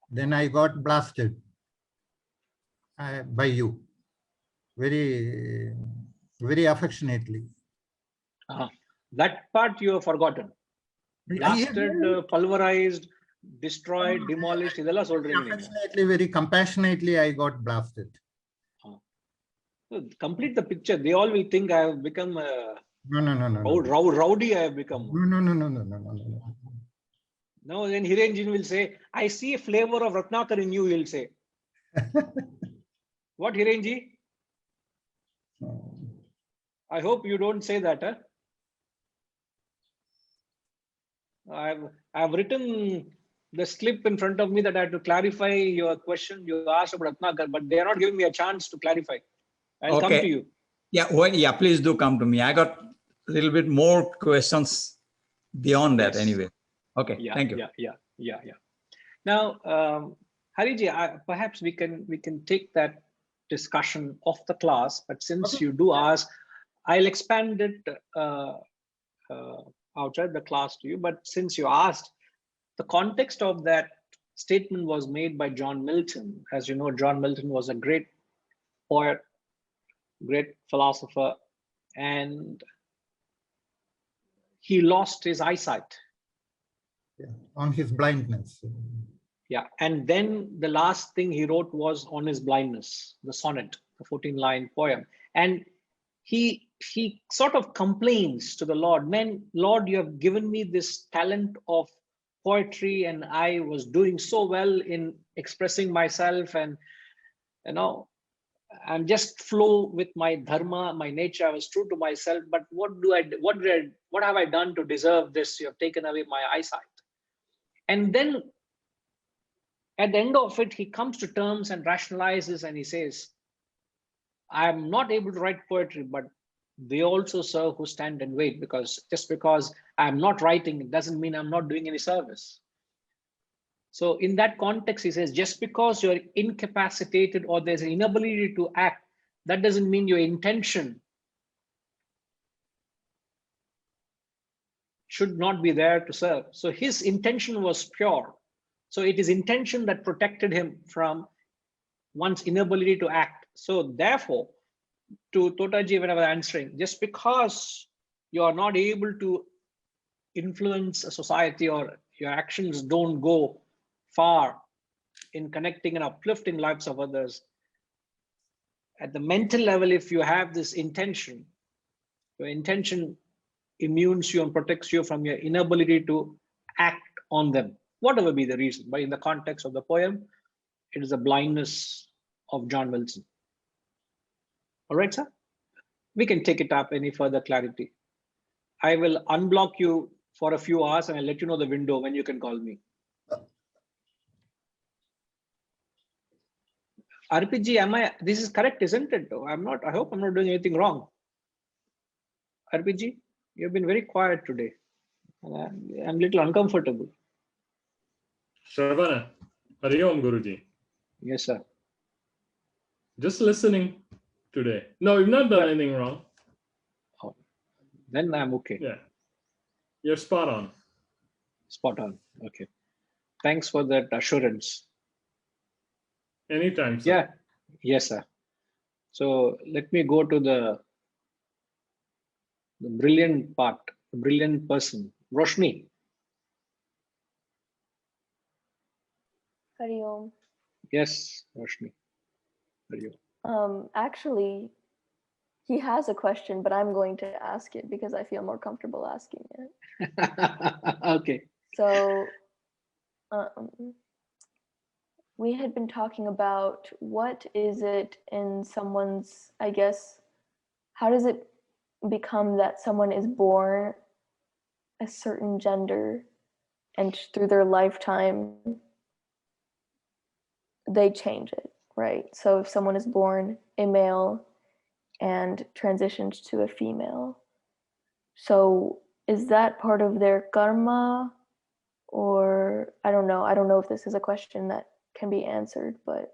Then I got blasted by you very, very affectionately. That part you have forgotten. Blasted, pulverized, destroyed, demolished. Affectionately, very compassionately, I got blasted. So complete the picture. They all will think I have become rowdy. I have become. No. No, then Hirenjin will say, I see a flavor of Ratnakar in you, he'll say. What, Hirenji? I hope you don't say that, huh? I've written the slip in front of me that I had to clarify your question you asked about Ratnakar, but they are not giving me a chance to clarify. I'll come to you. Yeah, please do come to me. I got a little bit more questions beyond that anyway. Okay, thank you. Yeah. Now, Hariji, perhaps we can take that discussion off the class, but since you do ask, I'll expand it outside the class to you. But since you asked, the context of that statement was made by John Milton. As you know, John Milton was a great poet, great philosopher, and he lost his eyesight. On his blindness. Yeah, and then the last thing he wrote was on his blindness, the sonnet, the 14-line poem. And he sort of complains to the Lord, man, Lord, you have given me this talent of poetry, and I was doing so well in expressing myself, and I'm just flow with my dharma, my nature. I was true to myself, but what have I done to deserve this? You have taken away my eyesight. And then at the end of it, he comes to terms and rationalizes, and he says, I'm not able to write poetry, but they also serve who stand and wait, because just because I'm not writing, it doesn't mean I'm not doing any service. So in that context, he says, just because you're incapacitated or there's an inability to act, that doesn't mean your intention should not be there to serve. So his intention was pure. So it is intention that protected him from one's inability to act. So therefore, to Totaji, when I was answering, just because you are not able to influence a society or your actions don't go far in connecting and uplifting lives of others, at the mental level, if you have this intention, your intention immunes you and protects you from your inability to act on them, whatever be the reason. But in the context of the poem, it is the blindness of John Wilson. All right, sir? We can take it up any further clarity. I will unblock you for a few hours and I'll let you know the window when you can call me. RPG, this is correct, isn't it? I hope I'm not doing anything wrong. RPG, you've been very quiet today. I'm a little uncomfortable. Shravana, Hari Om Guruji. Yes, sir. Just listening today. No, you've not done anything wrong. Oh, then I'm okay. Yeah. You're spot on. Spot on. Okay. Thanks for that assurance. Anytime, sir. Yeah. Yes, sir. So let me go to the brilliant part, the brilliant person, Roshni. Hari Om. Yes, Roshni. Hari Om. Actually, he has a question, but I'm going to ask it because I feel more comfortable asking it. Okay. So, we had been talking about what is it in someone's, I guess, how does it become that someone is born a certain gender and through their lifetime they change it, right? So if someone is born a male and transitions to a female, so is that part of their karma? Or I don't know if this is a question that can be answered, but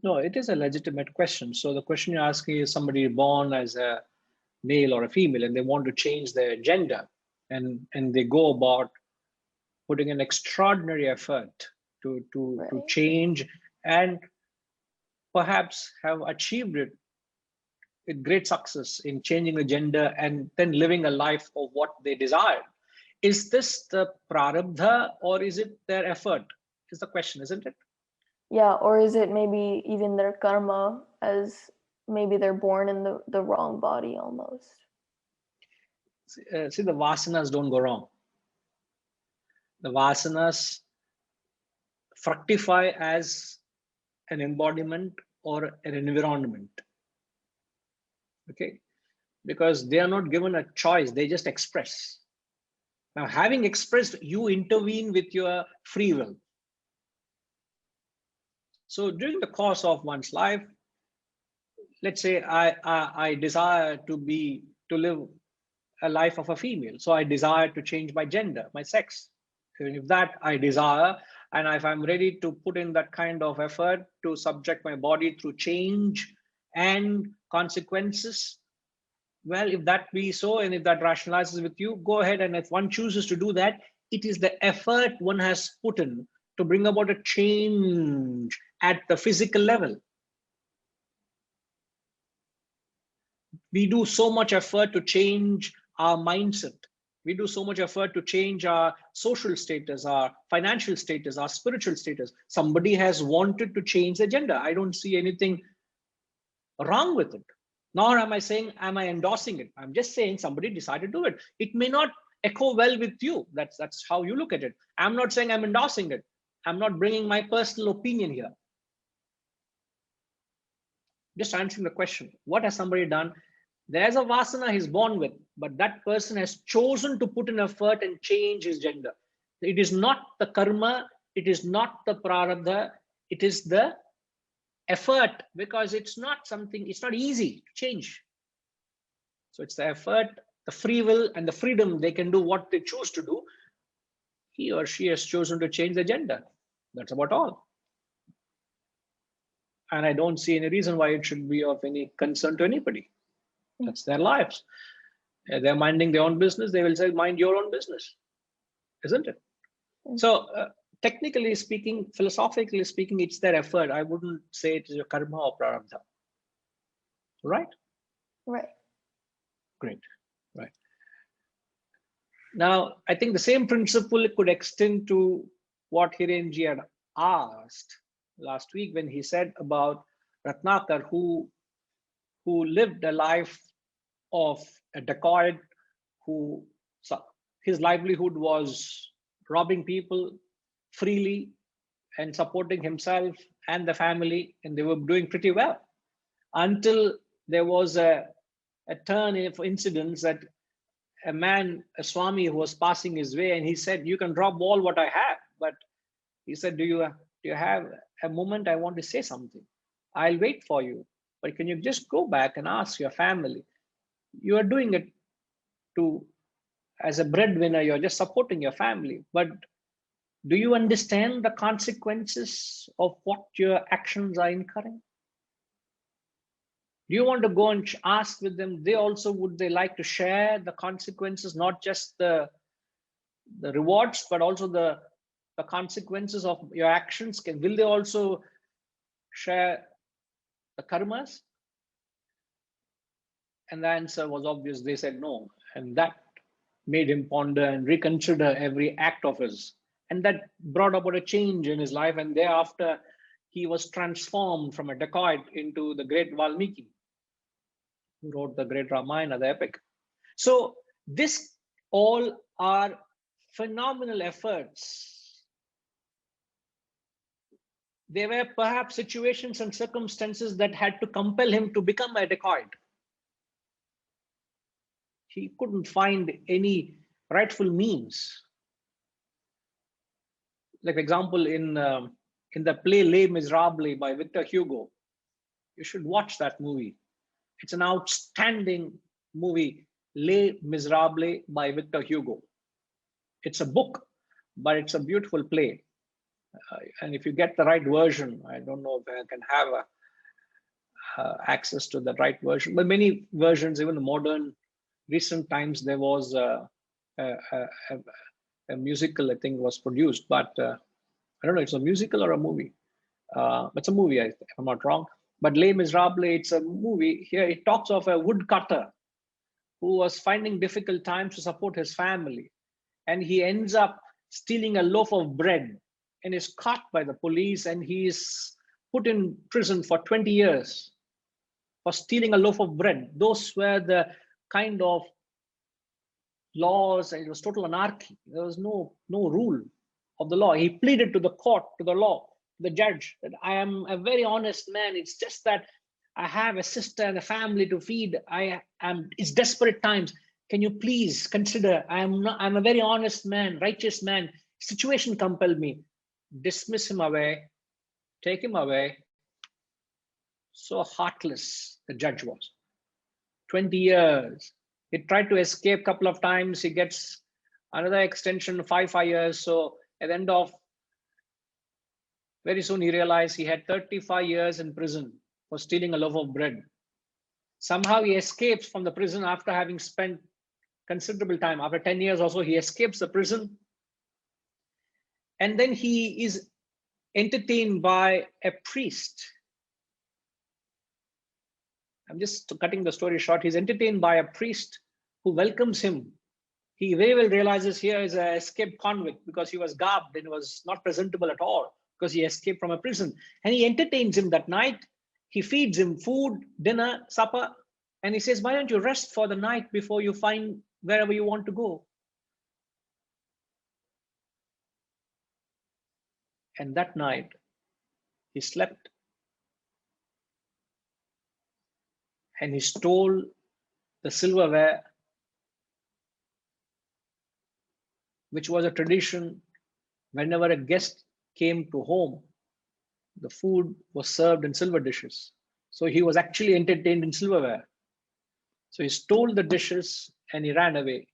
No, it is a legitimate question. So the question you're asking is somebody born as a male or a female and they want to change their gender, and they go about putting an extraordinary effort to right. change, and perhaps have achieved it with great success in changing the gender and then living a life of what they desired. Is this the prarabdha or is it their effort? Is the question, isn't it? Yeah, or is it maybe even their karma, as maybe they're born in the wrong body almost? See, the vasanas don't go wrong. The vasanas fructify as an embodiment or an environment. Okay, because they are not given a choice, they just express. Now, having expressed, you intervene with your free will. So during the course of one's life, let's say I desire to live a life of a female. So I desire to change my gender, my sex. And if that I desire, and if I'm ready to put in that kind of effort to subject my body through change and consequences, well, if that be so, and if that rationalizes with you, go ahead. And if one chooses to do that, it is the effort one has put in to bring about a change at the physical level. We do so much effort to change our mindset. We do so much effort to change our social status, our financial status, our spiritual status. Somebody has wanted to change the gender. I don't see anything wrong with it. Nor am I saying, am I endorsing it? I'm just saying somebody decided to do it. It may not echo well with you. That's how you look at it. I'm not saying I'm endorsing it. I'm not bringing my personal opinion here. Just answering the question. What has somebody done? There's a vasana he's born with, but that person has chosen to put in effort and change his gender. It is not the karma. It is not the prarabdha. It is the effort, because it's not something, it's not easy to change. So it's the effort, the free will, and the freedom. They can do what they choose to do. He or she has chosen to change the gender. That's about all. And I don't see any reason why it should be of any concern to anybody. That's their lives. They're minding their own business. They will say, mind your own business, isn't it? So technically speaking, philosophically speaking, it's their effort. I wouldn't say it is a karma or prarabdha. Right? Right. Great. Right. Now, I think the same principle could extend to what Hirenji had asked last week when he said about Ratnakar, who lived a life of a dacoit, who his livelihood was robbing people freely and supporting himself and the family, and they were doing pretty well until there was a turn of incidents that a Swami who was passing his way, and he said, you can rob all what I have, but he said, do you have a moment? I want to say something. I'll wait for you, but can you just go back and ask your family? You are doing it as a breadwinner, you're just supporting your family, but do you understand the consequences of what your actions are incurring? Do you want to go and ask with them? Would they like to share the consequences, not just the rewards, but also the consequences of your actions? Will they also share the karmas? And the answer was obvious. They said no. And that made him ponder and reconsider every act of his. And that brought about a change in his life. And thereafter, he was transformed from a dacoit into the great Valmiki, who wrote the great Ramayana, the epic. So this all are phenomenal efforts. There were perhaps situations and circumstances that had to compel him to become a dacoit. He couldn't find any rightful means. Like, for example, in the play Les Miserables by Victor Hugo, you should watch that movie. It's an outstanding movie, Les Miserables by Victor Hugo. It's a book, but it's a beautiful play. And if you get the right version, I don't know if I can have access to the right version, but many versions, even the modern, recent times, there was a musical, I think, was produced, but I don't know if it's a musical or a movie. It's a movie, if I'm not wrong. But Les Miserables, it's a movie. Here it talks of a woodcutter who was finding difficult times to support his family. And he ends up stealing a loaf of bread and is caught by the police, and he is put in prison for 20 years for stealing a loaf of bread. Those were the kind of laws, and it was total anarchy. There was no rule of the law. He pleaded to the court, to the law, the judge, that I am a very honest man. It's just that I have a sister and a family to feed. It's desperate times. Can you please consider, I'm a very honest man, righteous man. Situation compelled me. Dismiss him away, take him away. So heartless the judge was. 20 years. He tried to escape a couple of times. He gets another extension, 5 years. So at the end of, very soon he realized he had 35 years in prison for stealing a loaf of bread. Somehow he escapes from the prison after having spent considerable time. After 10 years or so, he escapes the prison. And then he is entertained by a priest. I'm just cutting the story short. He's entertained by a priest who welcomes him. He very well realizes here is an escaped convict because he was garbed and was not presentable at all because he escaped from a prison. And he entertains him that night. He feeds him food, dinner, supper. And he says, why don't you rest for the night before you find wherever you want to go? And that night, he slept. And he stole the silverware, which was a tradition. Whenever a guest came to home, the food was served in silver dishes. So he was actually entertained in silverware. So he stole the dishes and he ran away.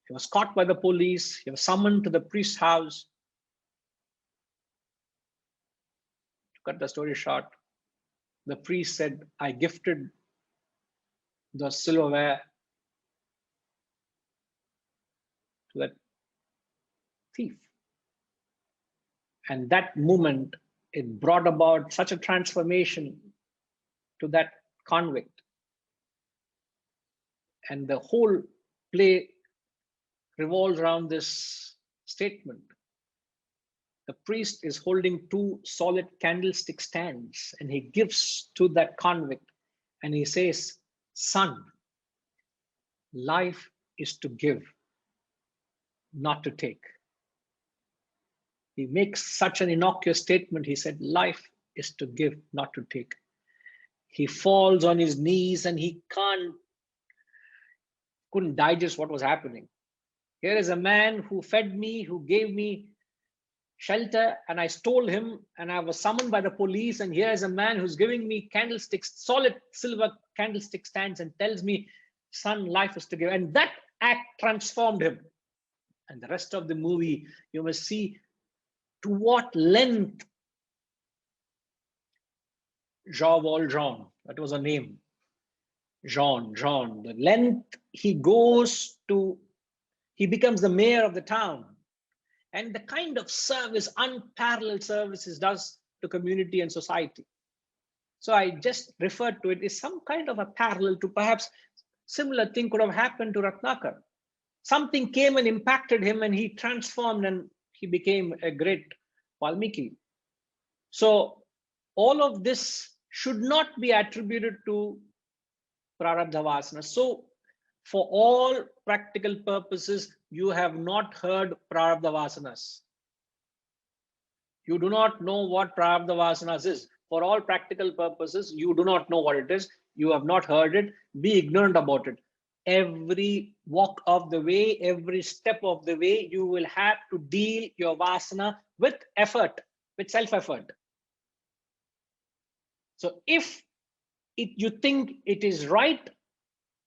He was caught by the police. He was summoned to the priest's house. To cut the story short, the priest said, I gifted the silverware to that thief. And that moment, it brought about such a transformation to that convict. And the whole play revolves around this statement. The priest is holding 2 solid candlestick stands and he gives to that convict and he says, son, life is to give, not to take. He makes such an innocuous statement. He said, life is to give, not to take. He falls on his knees and he couldn't digest what was happening. Here is a man who fed me, who gave me shelter, and I stole him and I was summoned by the police. And here is a man who's giving me candlesticks, solid silver candlestick stands, and tells me, son, life is to give. And that act transformed him. And the rest of the movie, you must see to what length Jean Valjean, that was a name, Jean, the length he goes to, he becomes the mayor of the town. And the kind of service, unparalleled service he does to community and society. So I just referred to it as some kind of a parallel to perhaps similar thing could have happened to Ratnakar. Something came and impacted him and he transformed and he became a great Valmiki. So all of this should not be attributed to Prarabdha Vasana. So for all practical purposes, you have not heard Prarabdha Vasanas. You do not know what Prarabdha Vasanas is. For all practical purposes, you do not know what it is. You have not heard it. Be ignorant about it. Every walk of the way, every step of the way, you will have to deal your Vasana with effort, with self-effort. So if you think it is right,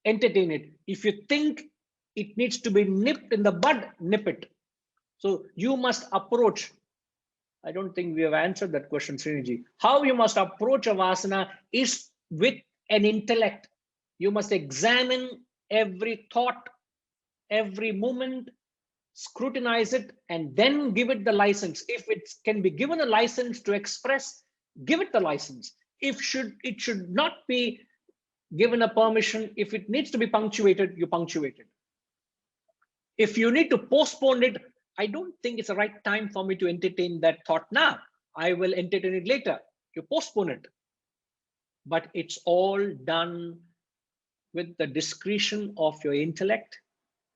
entertain it. If you think it needs to be nipped in the bud, nip it. So you must approach. I don't think we have answered that question, Sriniji. How you must approach a Vasana is with an intellect. You must examine every thought, every moment, scrutinize it, and then give it the license. If it can be given a license to express, give it the license. It should not be given a permission. If it needs to be punctuated, you punctuate it. If you need to postpone it, I don't think it's the right time for me to entertain that thought now. I will entertain it later. You postpone it. But it's all done with the discretion of your intellect.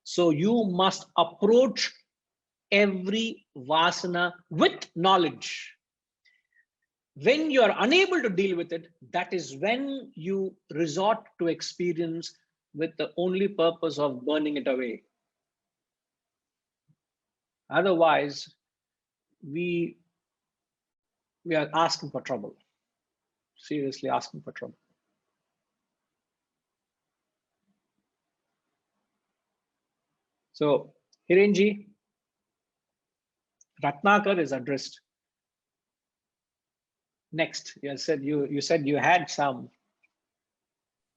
So you must approach every Vasana with knowledge. When you are unable to deal with it, that is when you resort to experience with the only purpose of burning it away. Otherwise, we are asking for trouble, seriously asking for trouble. So, Hirenji, Ratnakar is addressed. Next, you said you had some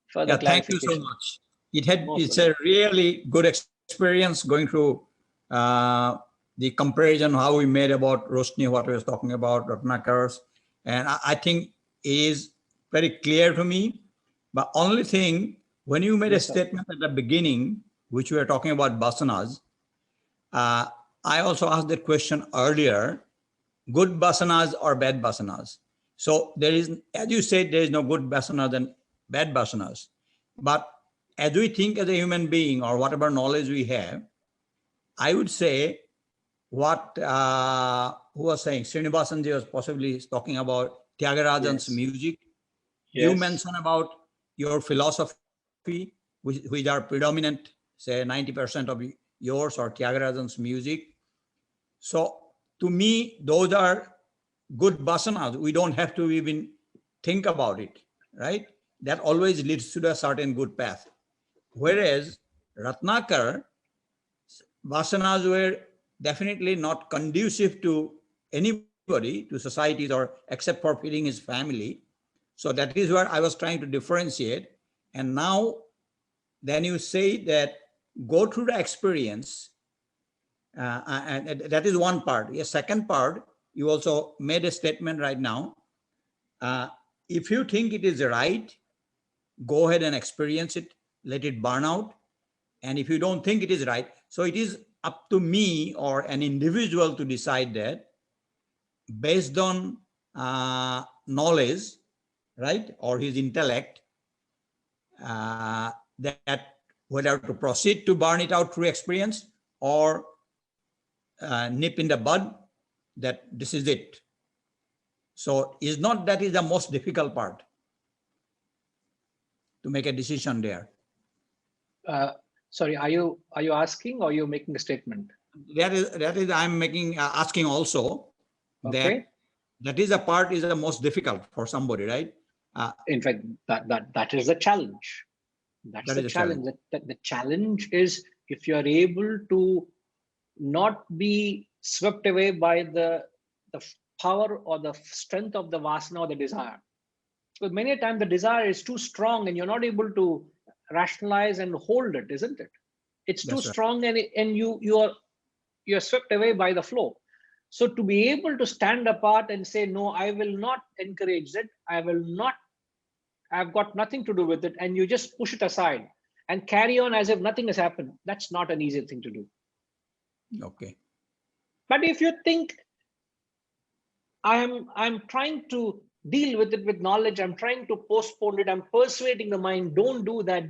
further Yeah, thank you so clarification. much. It's a really good experience going through the comparison how we made about Roshni, what we was talking about, Ratnakars, and I think it is very clear to me. But only thing, when you made a statement at the beginning, which we were talking about Basanas, I also asked that question earlier, good Basanas or bad Basanas. So there is, as you said, there is no good Basanas and bad Basanas. But as we think as a human being or whatever knowledge we have, I would say what who was saying, Srinivasanji was possibly talking about Tyagarajan's music. Yes. You mentioned about your philosophy, which are predominant, say 90% of yours or Tyagarajan's music. So to me, those are good Basanas. We don't have to even think about it, right? That always leads to a certain good path. Whereas Ratnakar, Vasanas were definitely not conducive to anybody, to societies, or except for feeding his family. So that is where I was trying to differentiate. And now, then you say that go through the experience, and that is one part. The second part, you also made a statement right now. If you think it is right, go ahead and experience it, let it burn out. And if you don't think it is right, so it is up to me or an individual to decide that based on knowledge, right, or his intellect, that whether to proceed to burn it out through experience or nip in the bud that this is it. So is not that is the most difficult part to make a decision there. Sorry, are you asking or you're making a statement? That is I'm making asking also that that is a part is the most difficult for somebody, right? In fact, that is the challenge. That's the challenge. The challenge is if you are able to not be swept away by the power or the strength of the vasana or the desire. Because many times the desire is too strong and you're not able to rationalize and hold it, isn't it? It's too strong and you're swept away by the flow. So to be able to stand apart and say, no, I will not encourage it. I've got nothing to do with it. And you just push it aside and carry on as if nothing has happened. That's not an easy thing to do. Okay. But if you think I'm trying to deal with it with knowledge, I'm trying to postpone it, I'm persuading the mind, don't do that.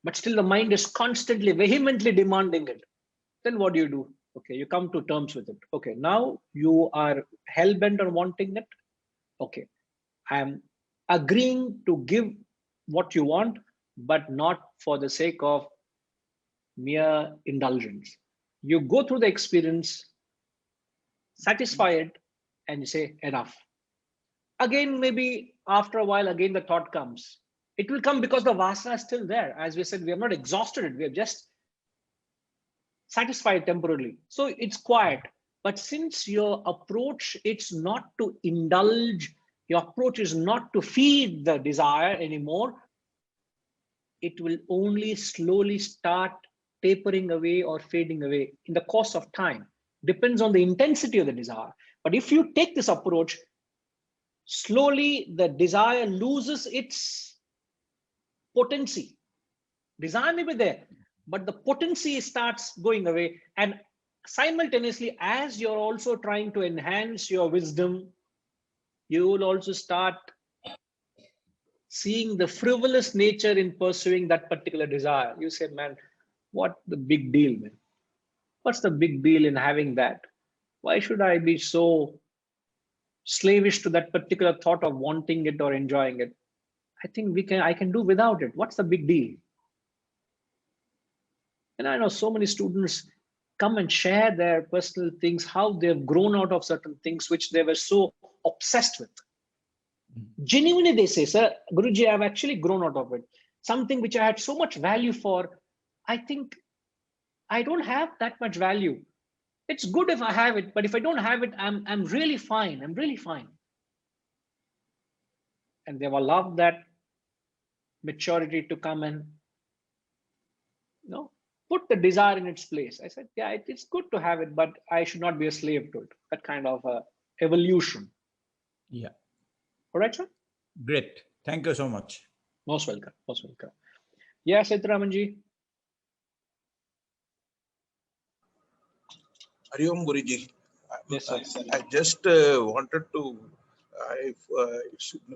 But still the mind is constantly, vehemently demanding it. Then what do? Okay, you come to terms with it. Okay, now you are hell-bent on wanting it. Okay, I am agreeing to give what you want, but not for the sake of mere indulgence. You go through the experience, satisfy it, and you say, enough. Again, maybe after a while, again the thought comes. It will come because the vasana is still there. As we said, we have not exhausted it. We have just satisfied temporarily. So it's quiet. But since your approach, it's not to indulge, your approach is not to feed the desire anymore, it will only slowly start tapering away or fading away in the course of time. Depends on the intensity of the desire. But if you take this approach, slowly the desire loses its potency. Desire may be there, but the potency starts going away. And simultaneously, as you're also trying to enhance your wisdom, you will also start seeing the frivolous nature in pursuing that particular desire. You say, man, what the big deal, man? What's the big deal in having that? Why should I be so slavish to that particular thought of wanting it or enjoying it. I think I can do without it. What's the big deal? And I know so many students come and share their personal things, how they've grown out of certain things which they were so obsessed with. Genuinely, they say, sir, Guruji, I've actually grown out of it. Something which I had so much value for, I think I don't have that much value. It's good if I have it, but if I don't have it, I'm really fine. I'm really fine. And they've allowed that maturity to come and put the desire in its place. I said, yeah, it's good to have it, but I should not be a slave to it. That kind of evolution. Yeah. All right, sir? Great. Thank you so much. Most welcome. Most welcome. Yes, Sitaramanji. Hari Om Guruji. Yes, sir. I just wanted to,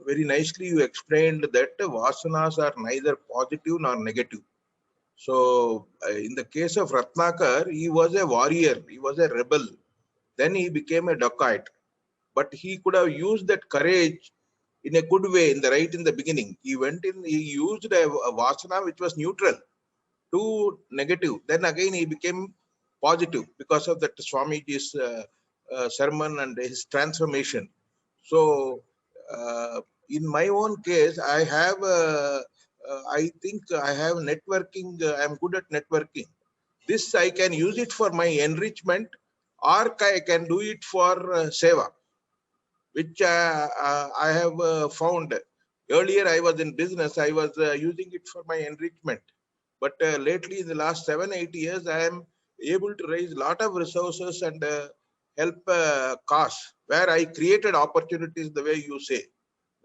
very nicely you explained that vasanas are neither positive nor negative. So in the case of Ratnakar, he was a warrior, he was a rebel. Then he became a dacoit. But he could have used that courage in a good way in the beginning. He used a vasana which was neutral to negative. Then again he became positive because of that Swamiji's sermon and his transformation. So in my own case, I have I think I have networking. I'm good at networking. This I can use it for my enrichment, or I can do it for seva, which I have found. Earlier I was in business. I was using it for my enrichment. But lately, in the last 7-8 years, I am able to raise a lot of resources and help cause where I created opportunities the way you say.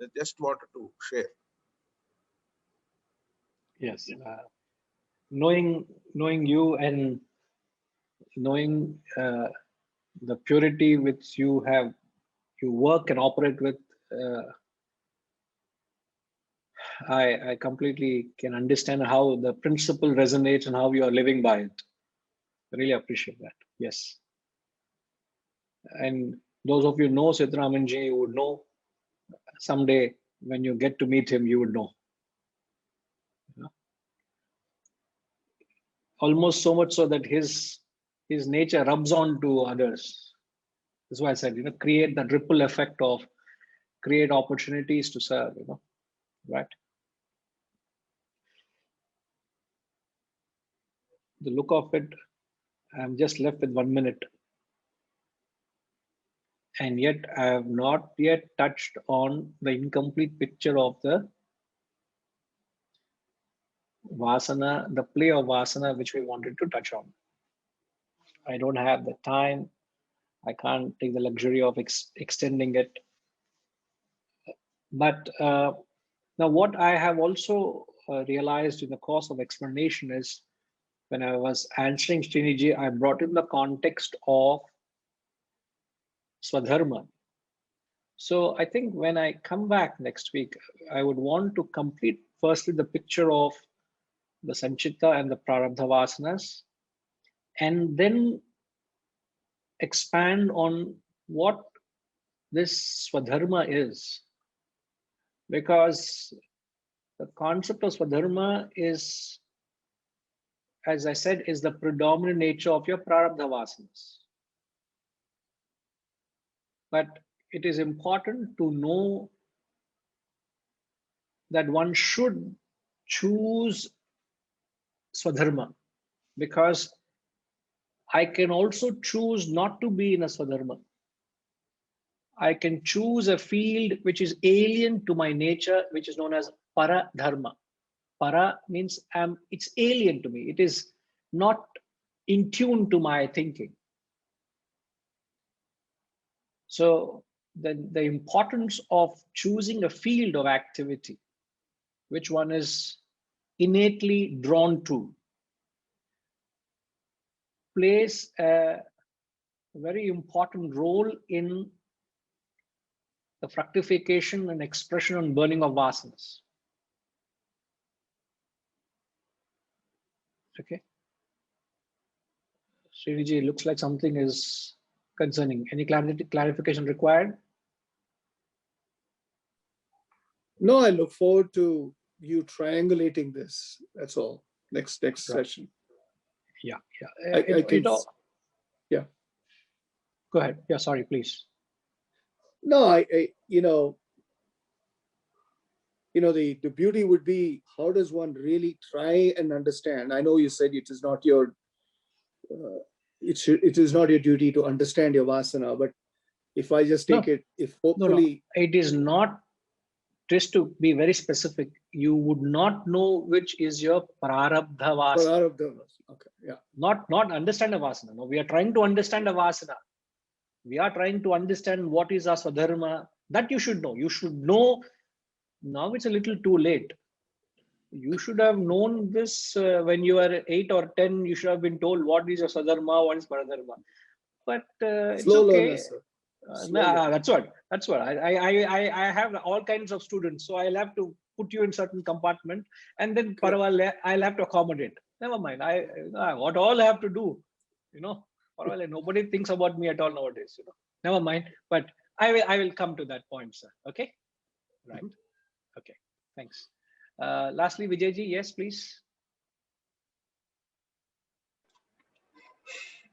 I just wanted to share. Yes. Knowing you and knowing the purity which you work and operate with, I completely can understand how the principle resonates and how you are living by it. I really appreciate that. Yes. And those of you know Siddharamanji, you would know someday when you get to meet him, you would know. Almost so much so that his nature rubs on to others. That's why I said, create that ripple effect of create opportunities to serve, right? The look of it, I'm just left with 1 minute. And yet I have not yet touched on the incomplete picture of the Vasana, the play of Vasana, which we wanted to touch on. I don't have the time. I can't take the luxury of extending it. But now what I have also realized in the course of explanation is when I was answering Sriniji, I brought in the context of Swadharma. So I think when I come back next week, I would want to complete firstly the picture of the Sanchita and the Prarabdha Vasanas, and then expand on what this Swadharma is. Because the concept of Swadharma is, as I said, is the predominant nature of your Prarabdha Vasanas. But it is important to know that one should choose Swadharma, because I can also choose not to be in a Swadharma. I can choose a field which is alien to my nature, which is known as Paradharma. Para means it's alien to me. It is not in tune to my thinking. So the importance of choosing a field of activity, which one is innately drawn to, plays a very important role in the fructification and expression and burning of vasanas. Okay. Sriniji, looks like something is concerning. Any clarification required? No, I look forward to you triangulating this. That's all. Next Right. session. Yeah. I can, yeah. Go ahead. Yeah, sorry, please. No, the beauty would be, how does one really try and understand? I know you said it is not your it is not your duty to understand your vasana, but if I just take it, if hopefully it is not. Just to be very specific, you would not know which is your prarabdha vasana. Okay, yeah. Not understand a vasana. No, we are trying to understand a vasana. We are trying to understand what is our swadharma. That you should know. You should know. Now it's a little too late. You should have known this when you were 8 or 10. You should have been told what is your swadharma, what is paradharma. But it's Slow okay. learner, sir. Nah, that's what I have all kinds of students, so I'll have to put you in certain compartment, and then parvale, I'll have to accommodate. Never mind. What all I have to do, parvale, nobody thinks about me at all nowadays. Never mind. But I will come to that point, sir. Okay. Right. Okay. Thanks. Lastly, Vijayji, yes, please.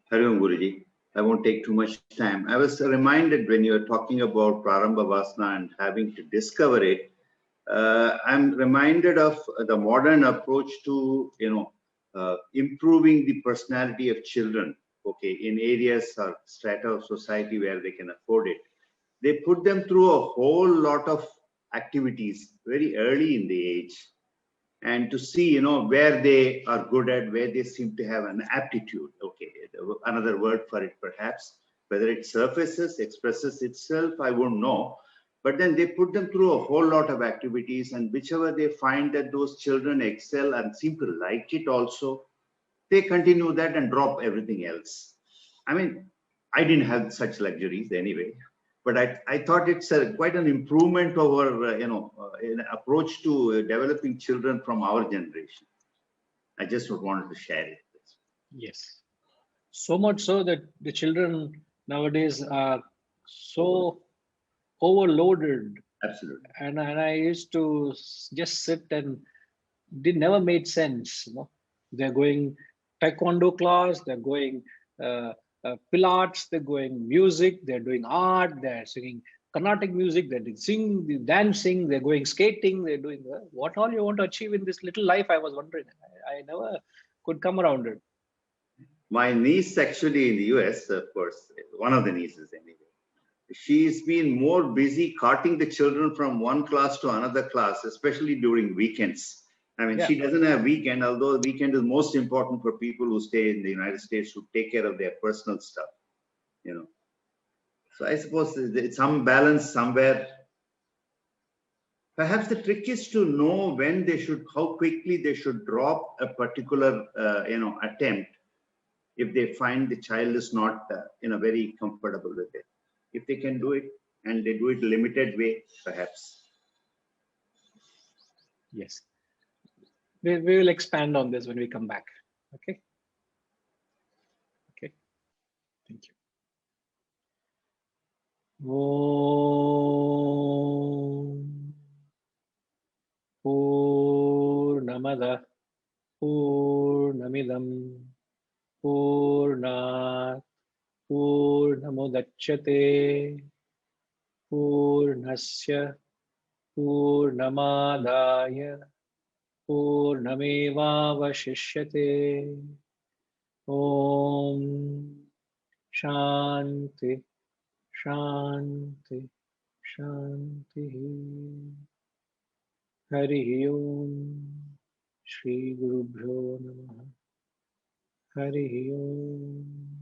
Hari Om Guruji. I won't take too much time. I was reminded when you were talking about Prarambha Vasana and having to discover it, I'm reminded of the modern approach to, improving the personality of children, okay, in areas or strata of society where they can afford it. They put them through a whole lot of activities very early in the age, and to see, where they are good at, where they seem to have an aptitude. Okay, another word for it perhaps, whether it surfaces, expresses itself, I won't know. But then they put them through a whole lot of activities, and whichever they find that those children excel and seem to like it also, they continue that and drop everything else. I mean, I didn't have such luxuries anyway. But I thought it's quite an improvement over, an approach to developing children from our generation. I just wanted to share it. Yes. So much so that the children nowadays are so overloaded. Absolutely. And I used to just sit and it never made sense. They're going taekwondo class, they're going pilates, they're going music, they're doing art, they're singing Carnatic music, they're singing, dancing, they're going skating, they're doing what all you want to achieve in this little life. I was wondering. I never could come around it. My niece actually in the US, of course, one of the nieces anyway, she's been more busy carting the children from one class to another class, especially during weekends. I mean, she doesn't have weekend, although the weekend is most important for people who stay in the United States to take care of their personal stuff, So I suppose it's some balance somewhere. Perhaps the trick is to know when they should, how quickly they should drop a particular, attempt if they find the child is not, very comfortable with it. If they can do it and they do it limited way, perhaps. Yes. We will expand on this when we come back. Okay. Okay. Thank you. Om Purnamada Purnamidam Purnat Purnamudachyate Purnasya Purnamadaya Purnamevavashishyate. Om Shanti Shanti Shanti. Hari Om. Shri Guru Bhyo Namaha. Hari Om.